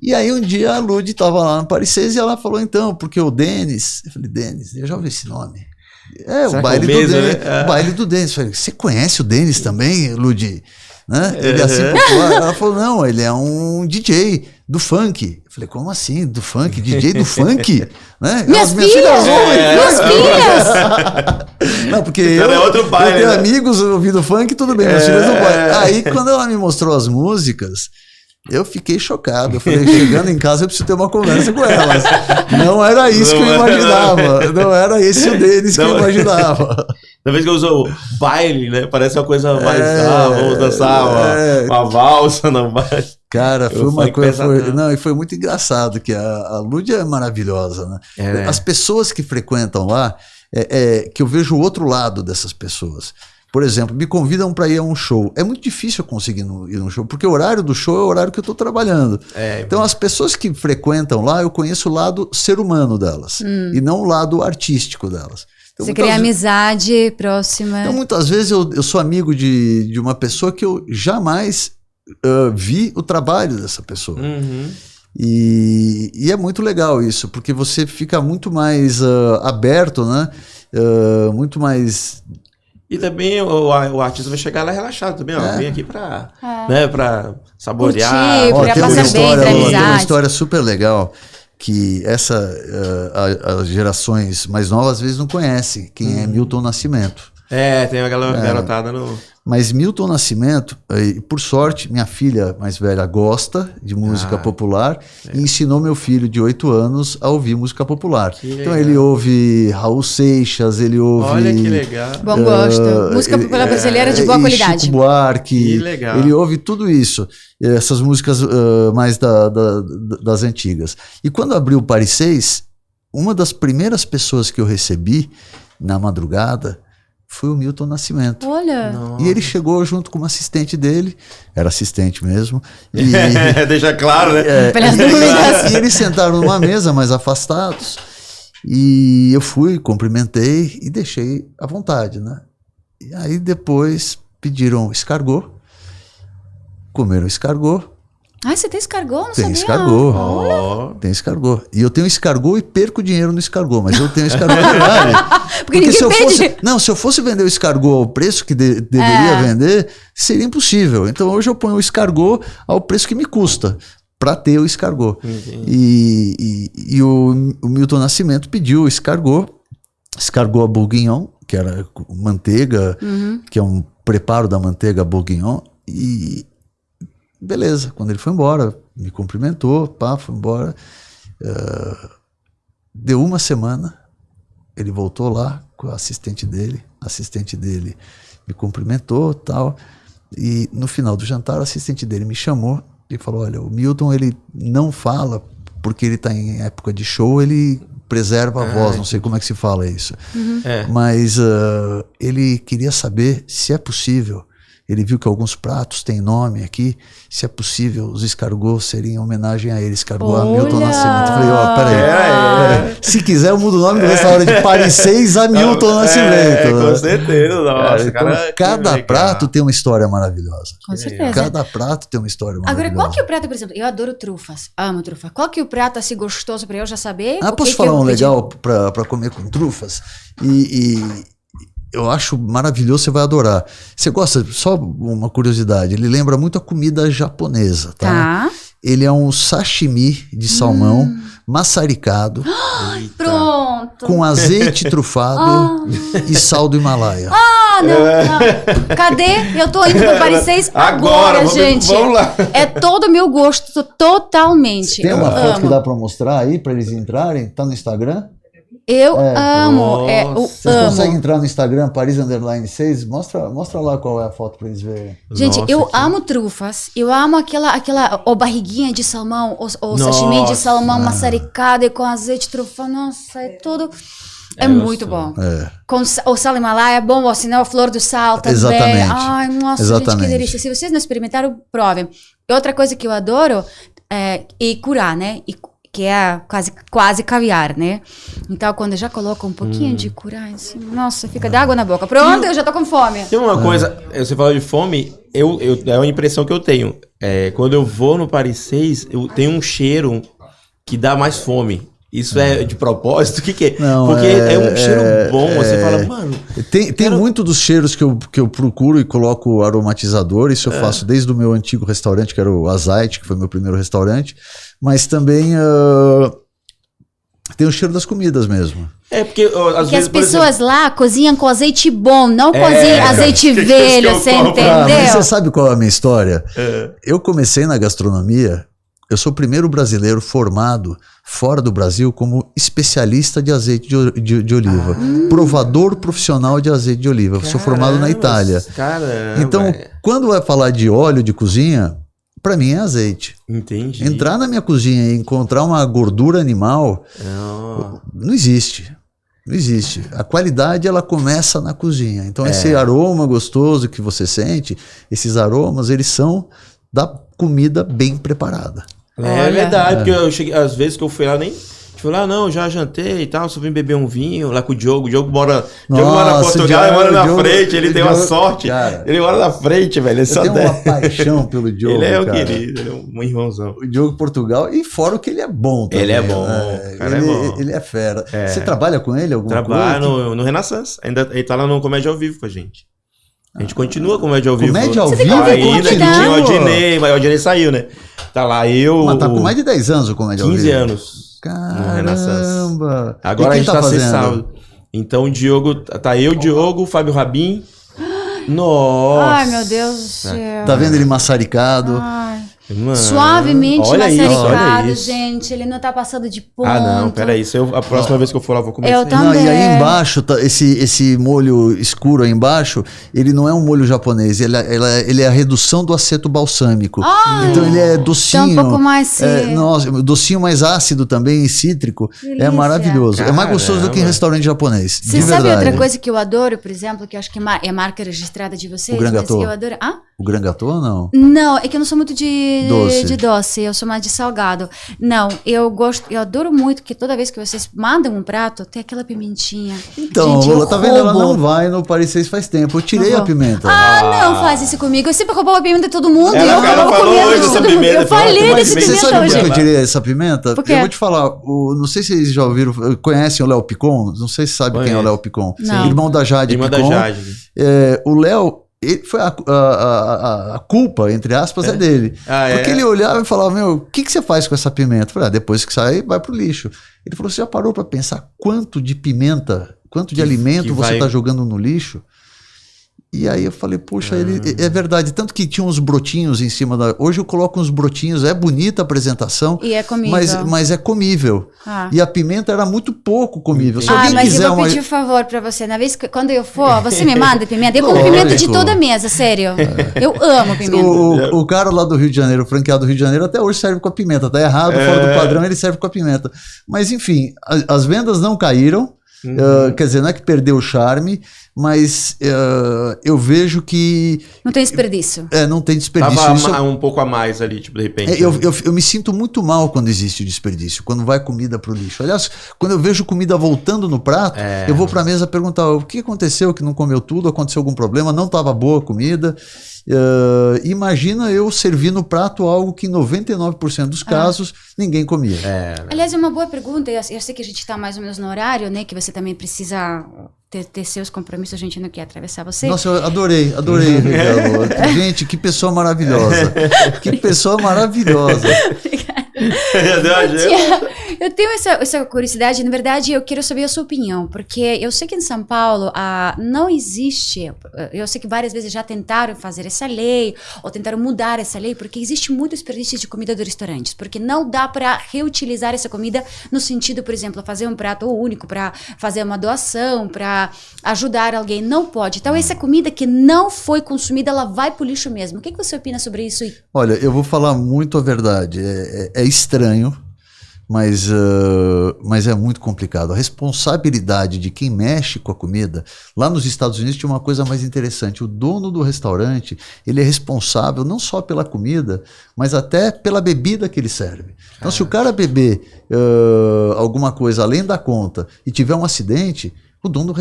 E aí um dia a Lud estava lá no Paris 6 e ela falou, então, porque o Denis... Eu falei, Denis, eu já ouvi esse nome. O baile do Denis. Né? O baile do Denis. Eu falei, você conhece o Denis também, Lud? Né? Ele é assim popular. Ela falou, não, ele é um DJ do funk. Eu falei, como assim? Do funk? DJ do funk? Né? Minhas filhas ouvem! Minhas filhas! Não, porque eu tenho amigos ouvindo funk, tudo bem, minhas filhas não podem. Aí, quando ela me mostrou as músicas, eu fiquei chocado. Eu falei, chegando em casa eu preciso ter uma conversa com elas. Não era isso que eu imaginava. Não era esse o Denis que eu imaginava. Da vez que eu uso baile, né? Parece uma coisa mais... vamos dançar uma valsa na baile. Cara, foi uma coisa... e foi muito engraçado, que a Lud é maravilhosa, né? As pessoas que frequentam lá, que eu vejo o outro lado dessas pessoas. Por exemplo, me convidam para ir a um show. É muito difícil eu conseguir ir num show, porque o horário do show é o horário que eu estou trabalhando. Então, as pessoas que frequentam lá, eu conheço o lado ser humano delas, e não o lado artístico delas. Então, você cria amizade próxima. Então, muitas vezes eu sou amigo de uma pessoa que eu jamais vi o trabalho dessa pessoa. E é muito legal isso, porque você fica muito mais aberto, né? Muito mais... E também o artista vai chegar lá relaxado também, ó. Vem aqui pra saborear. Curtir, pra passar bem, entre amizades. Tem uma história super legal que as gerações mais novas às vezes não conhecem, quem é Milton Nascimento. Tem uma garotada no... Mas Milton Nascimento, por sorte, minha filha mais velha gosta de música popular e ensinou meu filho de 8 anos a ouvir música popular. Então ele ouve Raul Seixas, ele ouve... Olha que legal. Bom gosto. Música popular brasileira de boa qualidade. Chico Buarque. Que legal. Ele ouve tudo isso. Essas músicas mais das antigas. E quando abriu o Paris 6, uma das primeiras pessoas que eu recebi na madrugada foi o Milton Nascimento. Olha. E ele chegou junto com uma assistente dele, era assistente mesmo. E, deixa claro, né? E eles sentaram numa mesa mais afastados. E eu fui, cumprimentei e deixei à vontade, né? E aí depois pediram escargot, comeram escargot. Ah, você tem escargot? Não tem sabia. Escargot. Tem escargot. E eu tenho escargot e perco dinheiro no escargot, mas eu tenho escargot verdade. Porque se eu fosse, se eu fosse vender o escargot ao preço que deveria vender, seria impossível. Então hoje eu ponho o escargot ao preço que me custa. para ter o escargot. E o Milton Nascimento pediu o escargot à bourguignon, que era manteiga, que é um preparo da manteiga bourguignon, e beleza, quando ele foi embora, me cumprimentou, foi embora, deu uma semana, ele voltou lá com a assistente dele me cumprimentou, tal, e no final do jantar, o assistente dele me chamou e falou, olha, o Milton, ele não fala, porque ele está em época de show, ele preserva a voz, não sei como é que se fala isso. Mas ele queria saber se é possível, ele viu que alguns pratos têm nome aqui, se é possível os escargots serem em homenagem a ele, escargot a Milton Nascimento. Eu falei, peraí. Se quiser eu mudo o nome do restaurante de Paris 6 a Milton Nascimento. Com certeza, nossa. Então, cada prato tem uma história maravilhosa. Com certeza. Cada prato tem uma história maravilhosa. Agora, qual que é o prato, por exemplo, eu adoro trufas, amo trufa. Qual que é o prato assim gostoso pra eu já saber? Posso falar um legal pra comer com trufas? E eu acho maravilhoso, você vai adorar. Você gosta, só uma curiosidade, ele lembra muito a comida japonesa, tá? Ele é um sashimi de salmão maçaricado. Pronto. Com azeite trufado e sal do Himalaia. Não. Cadê? Eu tô indo para Paris 6 agora, gente. Vamos lá. É todo o meu gosto, totalmente. Tem uma foto que dá pra mostrar aí, pra eles entrarem? Tá no Instagram? Eu amo. Vocês conseguem entrar no Instagram, Paris_6? Mostra lá qual é a foto pra eles verem. Gente, eu amo trufas. Eu amo aquela barriguinha de salmão, o sashimi de salmão maçaricado e com azeite trufado. Nossa, é tudo. É muito bom. Com o sal Himalaia é bom, ou senão a flor do sal também. Exatamente. Ai, nossa, gente, que delícia. Se vocês não experimentaram, provem. Outra coisa que eu adoro é curá, né? Que é quase caviar, né? Então, quando eu já coloco um pouquinho de curá em cima, nossa, fica de água na boca. Pronto, eu já tô com fome. Tem uma coisa, você falou de fome, é uma impressão que eu tenho. Quando eu vou no Paris 6, eu tenho um cheiro que dá mais fome. Isso é de propósito? O que é? Não, porque é um cheiro bom, você fala, mano... Tem muito dos cheiros que eu procuro e coloco aromatizador, isso eu faço desde o meu antigo restaurante, que era o Azaite, que foi meu primeiro restaurante, mas também tem o cheiro das comidas mesmo. Porque às vezes, as pessoas lá cozinham com azeite bom, não cozinham azeite velho, você entendeu? Mas você sabe qual é a minha história? Eu comecei na gastronomia, eu sou o primeiro brasileiro formado fora do Brasil como especialista de azeite de oliva. Provador profissional de azeite de oliva. Sou formado na Itália. Caramba. Então, quando vai falar de óleo de cozinha, para mim é azeite. Entendi. Entrar na minha cozinha e encontrar uma gordura animal, não existe. Não existe. A qualidade, ela começa na cozinha. Então, esse aroma gostoso que você sente, esses aromas, eles são da comida bem preparada. É verdade, porque eu cheguei, às vezes que eu fui lá, nem... Tipo, lá, não, já jantei e tal, só vim beber um vinho lá com o Diogo. O Diogo mora em Portugal, ele mora na frente, ele tem uma sorte. Cara, ele mora na frente, velho. Eu tenho uma paixão pelo Diogo, ele é um querido, ele é um irmãozão. O Diogo Portugal, e fora o que ele é bom também. Ele é bom, cara, ele, é bom. Ele é fera. Você trabalha com ele alguma coisa? Trabalho no Renaissance, ainda ele tá lá no Comédia ao Vivo com a gente. A gente continua com Comédia ao Vivo. Comédia ao Vivo? Ainda que tinha o Aldinei, mas o Aldinei saiu, né? Tá lá eu... Mas tá com mais de 10 anos o Comédia ao Vivo. 15 anos. Caramba! Agora a gente tá fazendo sábado. Então o Diogo, tá eu, Diogo, o Fábio Rabin. Nossa! Ai, meu Deus do céu. Tá vendo ele maçaricado? Ai. Mano, suavemente maçaricado, gente. Ele não tá passando de ponto. Não, peraí. A próxima vez que eu for lá, eu vou comer isso. Também. E aí embaixo, esse molho escuro aí embaixo, ele não é um molho japonês, ele é a redução do aceto balsâmico. Então ele é docinho. Tá um pouco mais... docinho, mais ácido também, e cítrico. Delícia. É maravilhoso. Caramba. É mais gostoso do que em restaurante japonês. Você sabe outra coisa que eu adoro, por exemplo, que eu acho que é marca registrada de vocês? O Grand Gâteau. Eu adoro... O Grand Gâteau ou não? Não, é que eu não sou muito de doce, eu sou mais de salgado. Não, eu adoro muito que toda vez que vocês mandam um prato, tem aquela pimentinha. Então, gente, tá vendo? Ela não vai no Paris 6 faz tempo. Eu tirei a pimenta. Não faz isso comigo. Eu sempre roubava a pimenta de todo mundo. Ela falou hoje dessa pimenta. Eu falei dessa pimenta hoje. Você sabe por que eu tirei essa pimenta? Por quê? Eu vou te falar, não sei se vocês já ouviram, conhecem o Léo Picon? Não sei se sabe quem é o Léo Picon. Não. Irmão da Jade Irmã Picon. da Jade. O Léo, foi a culpa, entre aspas, é dele. Porque ele olhava e falava, meu, o que você faz com essa pimenta? Eu falei, depois que sai, vai pro lixo. Ele falou, você já parou para pensar quanto de pimenta, quanto de alimento você está jogando no lixo? E aí eu falei, poxa, é verdade. Tanto que tinha uns brotinhos em cima da... Hoje eu coloco uns brotinhos, é bonita a apresentação. E é comível. Mas é comível. E a pimenta era muito pouco comível. Se alguém mas quiser eu vou pedir um favor pra você. Na vez que, quando eu for, você me manda pimenta. Eu como pimenta de toda a mesa, sério. Eu amo pimenta. O cara lá do Rio de Janeiro, o franqueado do Rio de Janeiro, até hoje serve com a pimenta. Tá errado, fora do padrão, ele serve com a pimenta. Mas enfim, as vendas não caíram. Quer dizer, não é que perdeu o charme, mas eu vejo que... Não tem desperdício. Não tem desperdício. Tava um pouco a mais ali, tipo, de repente. Eu me sinto muito mal quando existe o desperdício, quando vai comida pro lixo. Aliás, quando eu vejo comida voltando no prato, eu vou pra mesa perguntar o que aconteceu, que não comeu tudo, aconteceu algum problema, não estava boa a comida. Imagina eu servir no prato algo que em 99% dos casos ninguém comia. Aliás, é uma boa pergunta. Eu sei que a gente está mais ou menos no horário, né? Que você também precisa ter seus compromissos. A gente não quer atravessar você. Nossa, eu adorei, Miguel. Gente, que pessoa maravilhosa. Que pessoa maravilhosa. Eu tenho essa curiosidade, na verdade eu quero saber a sua opinião, porque eu sei que em São Paulo não existe, eu sei que várias vezes já tentaram fazer essa lei, ou tentaram mudar essa lei, porque existe muito desperdício de comida dos restaurantes, porque não dá para reutilizar essa comida no sentido, por exemplo, fazer um prato único, para fazer uma doação, para ajudar alguém, não pode. Então essa comida que não foi consumida, ela vai pro lixo mesmo. O que você opina sobre isso? Olha, eu vou falar muito a verdade, é estranho, mas é muito complicado. A responsabilidade de quem mexe com a comida, lá nos Estados Unidos tinha uma coisa mais interessante, o dono do restaurante, ele é responsável não só pela comida, mas até pela bebida que ele serve. Então se o cara beber alguma coisa além da conta e tiver um acidente, o dono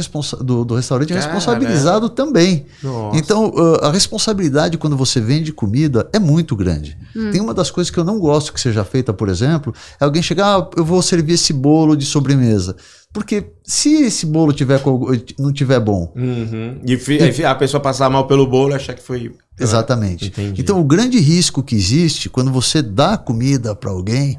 do restaurante é responsabilizado também. Nossa. Então, a responsabilidade quando você vende comida é muito grande. Tem uma das coisas que eu não gosto que seja feita, por exemplo, é alguém chegar, eu vou servir esse bolo de sobremesa. Porque se esse bolo não tiver bom... E a pessoa passar mal pelo bolo e achar que foi... Exatamente. Entendi. Então, o grande risco que existe quando você dá comida para alguém...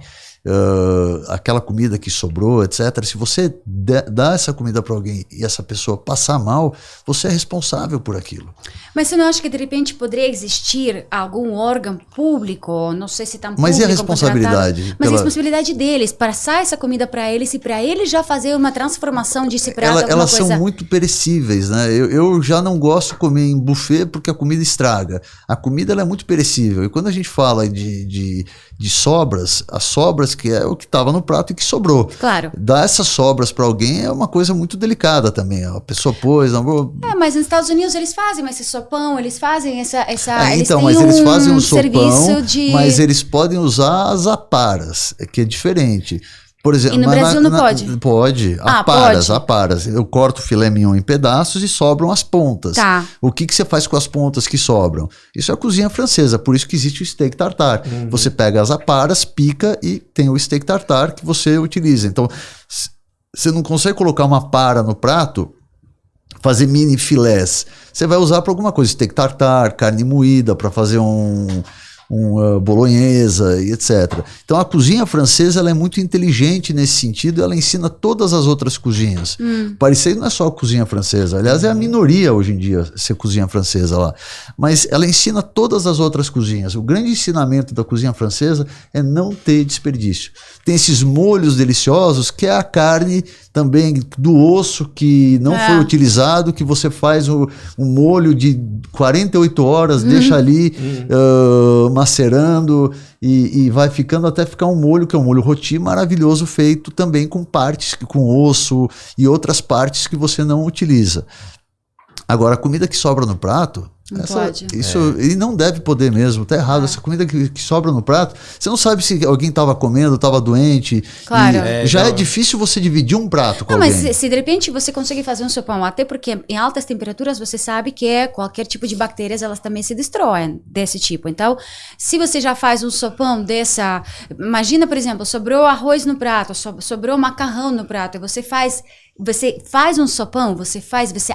aquela comida que sobrou, etc. Se você dá essa comida para alguém e essa pessoa passar mal, você é responsável por aquilo. Mas você não acha que de repente poderia existir algum órgão público, não sei se está público, mas e a responsabilidade? Mas a responsabilidade deles, passar essa comida para eles e para eles já fazer uma transformação de prato, elas são muito perecíveis, né? Eu já não gosto de comer em buffet porque a comida estraga. A comida ela é muito perecível. E quando a gente fala de sobras, as sobras que é o que estava no prato e que sobrou. Claro. Dar essas sobras para alguém é uma coisa muito delicada também. A pessoa pôs... mas nos Estados Unidos eles fazem esse sopão, eles fazem essa então, mas eles fazem um sopão, mas eles podem usar as aparas, que é diferente. Por exemplo, e no Brasil não pode? Pode. Aparas. Eu corto o filé mignon em pedaços e sobram as pontas. Tá. O que você faz com as pontas que sobram? Isso é a cozinha francesa, por isso que existe o steak tartare. Você pega as aparas, pica e tem o steak tartare que você utiliza. Então, você não consegue colocar uma para no prato, fazer mini filés. Você vai usar para alguma coisa, steak tartare, carne moída, para fazer um bolonhesa e etc. Então a cozinha francesa ela é muito inteligente nesse sentido, ela ensina todas as outras cozinhas. Parecer não é só a cozinha francesa, aliás é a minoria hoje em dia ser cozinha francesa lá, mas ela ensina todas as outras cozinhas. O grande ensinamento da cozinha francesa é não ter desperdício. Tem esses molhos deliciosos que é a carne também do osso que não foi utilizado, que você faz um molho de 48 horas, deixa ali macerando e vai ficando até ficar um molho, que é um molho rôti maravilhoso, feito também com partes, com osso e outras partes que você não utiliza. Agora, a comida que sobra no prato, ele não deve poder mesmo, tá errado. Essa comida que sobra no prato, você não sabe se alguém estava comendo, estava doente. Claro. É difícil você dividir um prato com alguém. Mas se de repente você consegue fazer um sopão, até porque em altas temperaturas você sabe que qualquer tipo de bactérias elas também se destroem desse tipo. Então, se você já faz um sopão imagina, por exemplo, sobrou arroz no prato, sobrou macarrão no prato, e você faz você faz um sopão, você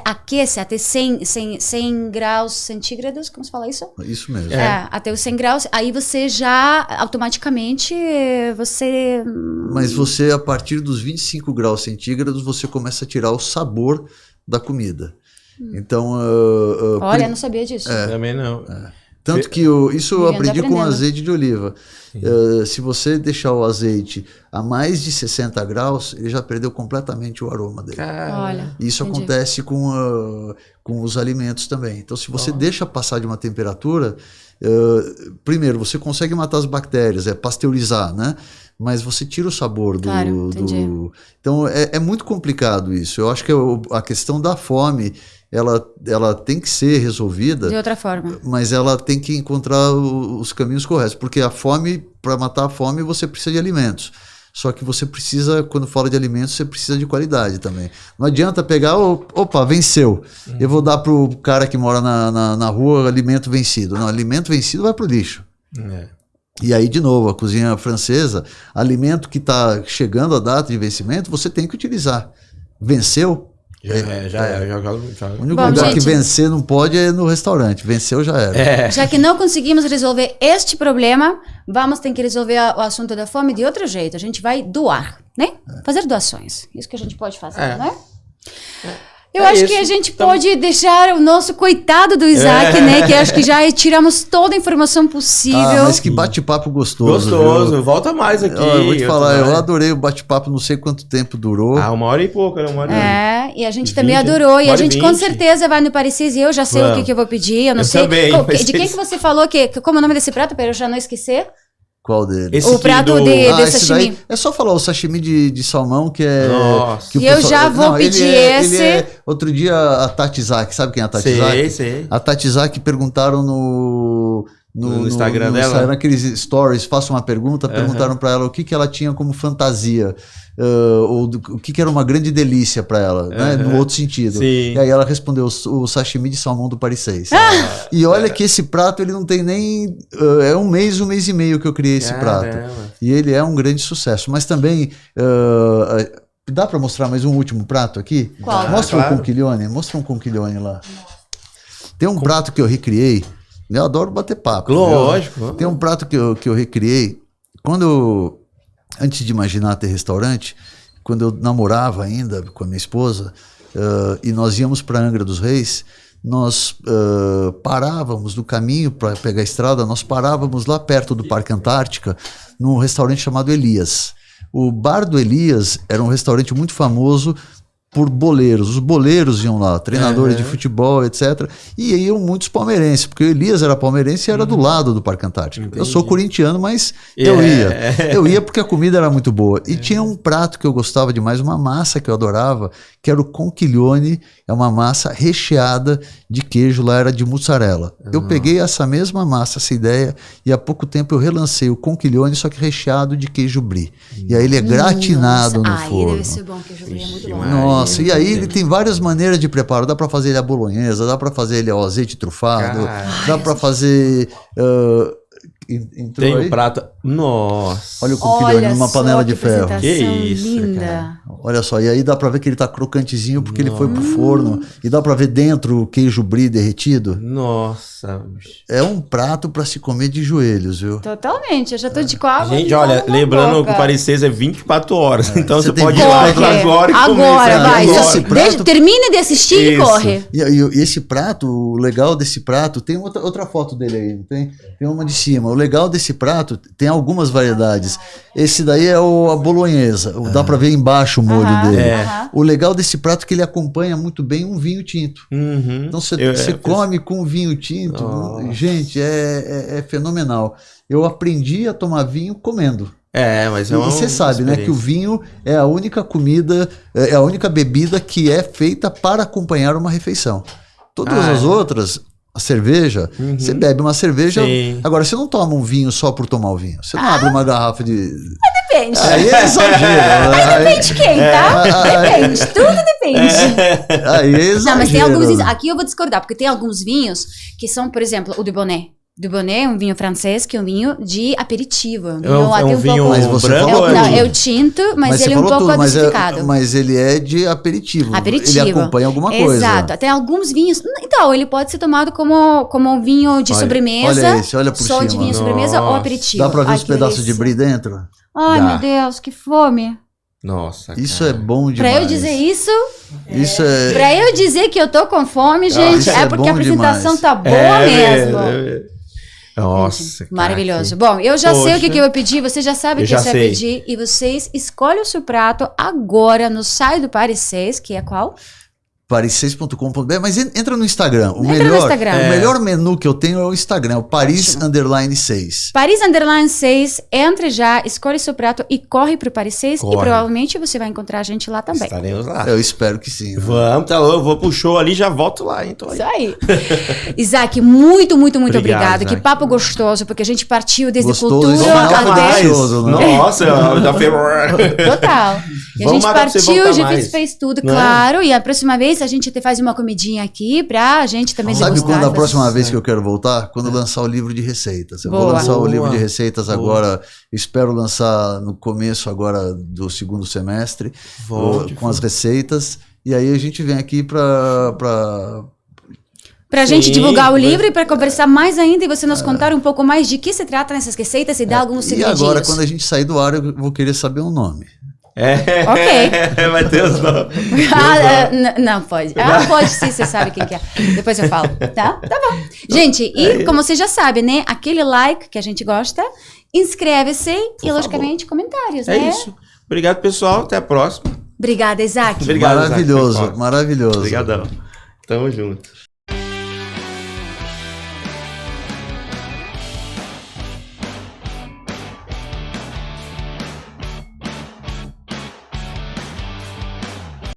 aquece até 100 graus centígrados, como se fala isso? Isso mesmo. Até os 100 graus, aí você já, automaticamente, Mas você, a partir dos 25 graus centígrados, você começa a tirar o sabor da comida. Então... Olha, eu não sabia disso. Também não. Tanto que isso eu aprendi com azeite de oliva. Se você deixar o azeite a mais de 60 graus, ele já perdeu completamente o aroma dele. Olha, isso acontece com os alimentos também. Então, se você deixa passar de uma temperatura, primeiro, você consegue matar as bactérias, pasteurizar, né? Mas você tira o sabor do... Então, é muito complicado isso. Eu acho que a questão da fome... Ela tem que ser resolvida de outra forma, mas ela tem que encontrar os caminhos corretos, porque a fome, para matar a fome, você precisa de alimentos. Só que você precisa, quando fala de alimentos, você precisa de qualidade também. Não adianta pegar, opa, venceu. Eu vou dar pro cara que mora na rua alimento vencido. Não, alimento vencido vai pro lixo. E aí, de novo, a cozinha francesa, alimento que está chegando à data de vencimento, você tem que utilizar. Venceu? Já. O único lugar que vencer não pode é no restaurante. Venceu, já era. Já que não conseguimos resolver este problema, vamos ter que resolver o assunto da fome de outro jeito. A gente vai doar, né? Fazer doações. Isso que a gente pode fazer, né? Eu acho que a gente pode deixar o nosso coitado do Isaac, né? Que acho que já tiramos toda a informação possível. Mas que bate-papo gostoso. Gostoso, volta mais aqui. Eu vou te falar, eu adorei o bate-papo, não sei quanto tempo durou. 1h e pouco, né? 1h e a gente também adorou. E a gente com certeza vai no Parecis e eu já sei o que eu vou pedir. Eu não sei. Também, de quem que você falou como é o nome desse prato, para eu já não esquecer? Qual deles? O prato de sashimi. É só falar o sashimi de salmão, que é... Nossa. Que o e eu já vou pedir esse. Outro dia a Tati Zaki, sabe quem é a Tati Zaki? Sei. A Tati Zaki perguntaram no Instagram dela? Instagram, aqueles stories, faça uma pergunta, perguntaram para ela o que ela tinha como fantasia. Ou o que era uma grande delícia para ela, né? No outro sentido. Sim. E aí ela respondeu o sashimi de salmão do Paris 6. E olha que esse prato ele não tem nem... é um mês e meio que eu criei esse prato. E ele é um grande sucesso. Mas também... dá para mostrar mais um último prato aqui? Qual? Mostra o conchiglione. Mostra um conchiglione lá. Tem um prato que eu recriei. Eu adoro bater papo. Lógico. Tem um prato que eu recriei. Antes de imaginar ter restaurante, quando eu namorava ainda com a minha esposa, e nós íamos para Angra dos Reis, nós parávamos no caminho para pegar a estrada, nós parávamos lá perto do Parque Antártica, num restaurante chamado Elias. O Bar do Elias era um restaurante muito famoso por boleiros. Os boleiros iam lá, treinadores de futebol, etc. E iam muitos palmeirenses, porque o Elias era palmeirense e era do lado do Parque Antártico. Entendi. Eu sou corintiano, mas eu ia. Eu ia porque a comida era muito boa. E tinha um prato que eu gostava demais, uma massa que eu adorava, que era o conchiglione, é uma massa recheada de queijo, lá era de mussarela. Eu peguei essa mesma massa, essa ideia, e há pouco tempo eu relancei o conchiglione, só que recheado de queijo brie. E aí ele é gratinado no forno. Deve ser bom, queijo brie é muito bom. Nossa, e aí ele tem várias maneiras de preparo. Dá para fazer ele à bolonhesa, dá para fazer ele ao azeite trufado, dá para fazer... Tem um prato... Nossa! Olha o conchiglione numa panela de ferro. Que isso, linda. Cara. Olha só, e aí dá pra ver que ele tá crocantezinho porque ele foi pro forno. E dá pra ver dentro o queijo brie derretido. Nossa! É um prato pra se comer de joelhos, viu? Totalmente, eu já tô de água. Gente, olha, lembrando que o Paris 6 é 24 horas. Então você pode ir lá agora e comer. Agora, vai. Esse prato... Termine de assistir e corre. E esse prato, o legal desse prato, tem outra foto dele aí, não tem? Tem uma de cima. O legal desse prato, tem algumas variedades. Esse daí é a bolonhesa. Dá pra ver embaixo o molho dele. O legal desse prato é que ele acompanha muito bem um vinho tinto. Então você come com vinho tinto. Gente, é fenomenal. Eu aprendi a tomar vinho comendo. Mas e você sabe, né, que o vinho é a única comida, é a única bebida que é feita para acompanhar uma refeição. Todas as outras... A cerveja, você bebe uma cerveja. Sim. Agora, você não toma um vinho só por tomar o vinho. Você não abre uma garrafa de... Depende. Aí é exagero. Aí depende de quem, tá? Depende, tudo depende. Aí é exagero. Não, mas tem alguns... Aqui eu vou discordar, porque tem alguns vinhos que são, por exemplo, o de Bonnet. Dubonnet é um vinho francês, que é um vinho de aperitivo. É um vinho Mas você branco falou ou Não, tudo. é o tinto, mas você ele é um falou pouco tudo, adocicado. mas ele é de aperitivo. Aperitivo. Ele acompanha alguma coisa. Exato. Tem alguns vinhos... Então, ele pode ser tomado como um vinho de sobremesa. Olha esse, olha por só cima. de vinho sobremesa ou Nossa. aperitivo. Dá pra ver Ai, os que pedaços de delícia. brie dentro? Ai, Dá. meu Deus, que fome. Nossa, Isso cara. é bom Pra demais. eu dizer isso, Isso é... pra eu dizer que eu tô com fome, gente, isso é é porque a bom apresentação demais. tá boa mesmo. Nossa, cara, Maravilhoso. Bom, eu já sei o que eu vou pedir, você já sabe o Eu que já você vai sei. pedir. E vocês escolhem o seu prato agora no site do Paris 6, que é qual? Paris6.com.br, mas entra no Instagram. Entra no Instagram. O melhor menu que eu tenho é o Instagram, o Paris_6. Paris_6, entre já, escolhe seu prato e corre pro Paris 6 e Corre. provavelmente você vai encontrar a gente lá também. Estaremos lá. Eu espero que sim. Vamos, tá louco. Eu vou pro show ali e já volto lá, então. Isso aí. Isaac, muito Obrigado, obrigado. Que Isaac. papo gostoso, porque a gente partiu desde Gostoso, cultura isso não é até... mais. Gostoso, né? Nossa, já fez... Total. E a Vamos gente marcar pra você partiu, voltar a gente mais. fez tudo, Não é? claro. E a próxima vez a gente até faz uma comidinha aqui pra gente também Sabe degustar. quando a próxima vez que eu quero voltar? Quando lançar o livro de receitas. Eu vou Boa. lançar o livro Boa. de receitas Boa. agora. Espero lançar no começo agora do segundo semestre. Volte, com as receitas. E aí a gente vem aqui pra Pra Sim, gente divulgar o mas- livro e pra conversar mais ainda e você nos contar um pouco mais de que se trata nessas receitas e dar alguns E segredinhos. agora, quando a gente sair do ar, eu vou querer saber o nome. Ok. Vai ter os nomes. Não pode. Pode sim, você sabe quem que é. Depois eu falo, tá? Tá bom. Gente, e como você já sabe, né? Aquele like que a gente gosta, inscreve-se e, logicamente, comentários, É né? isso. Obrigado, pessoal. Até a próxima. Obrigada, Isaac. Obrigado, Isaac. Maravilhoso, Até a próxima. maravilhoso. Obrigadão. Tamo junto.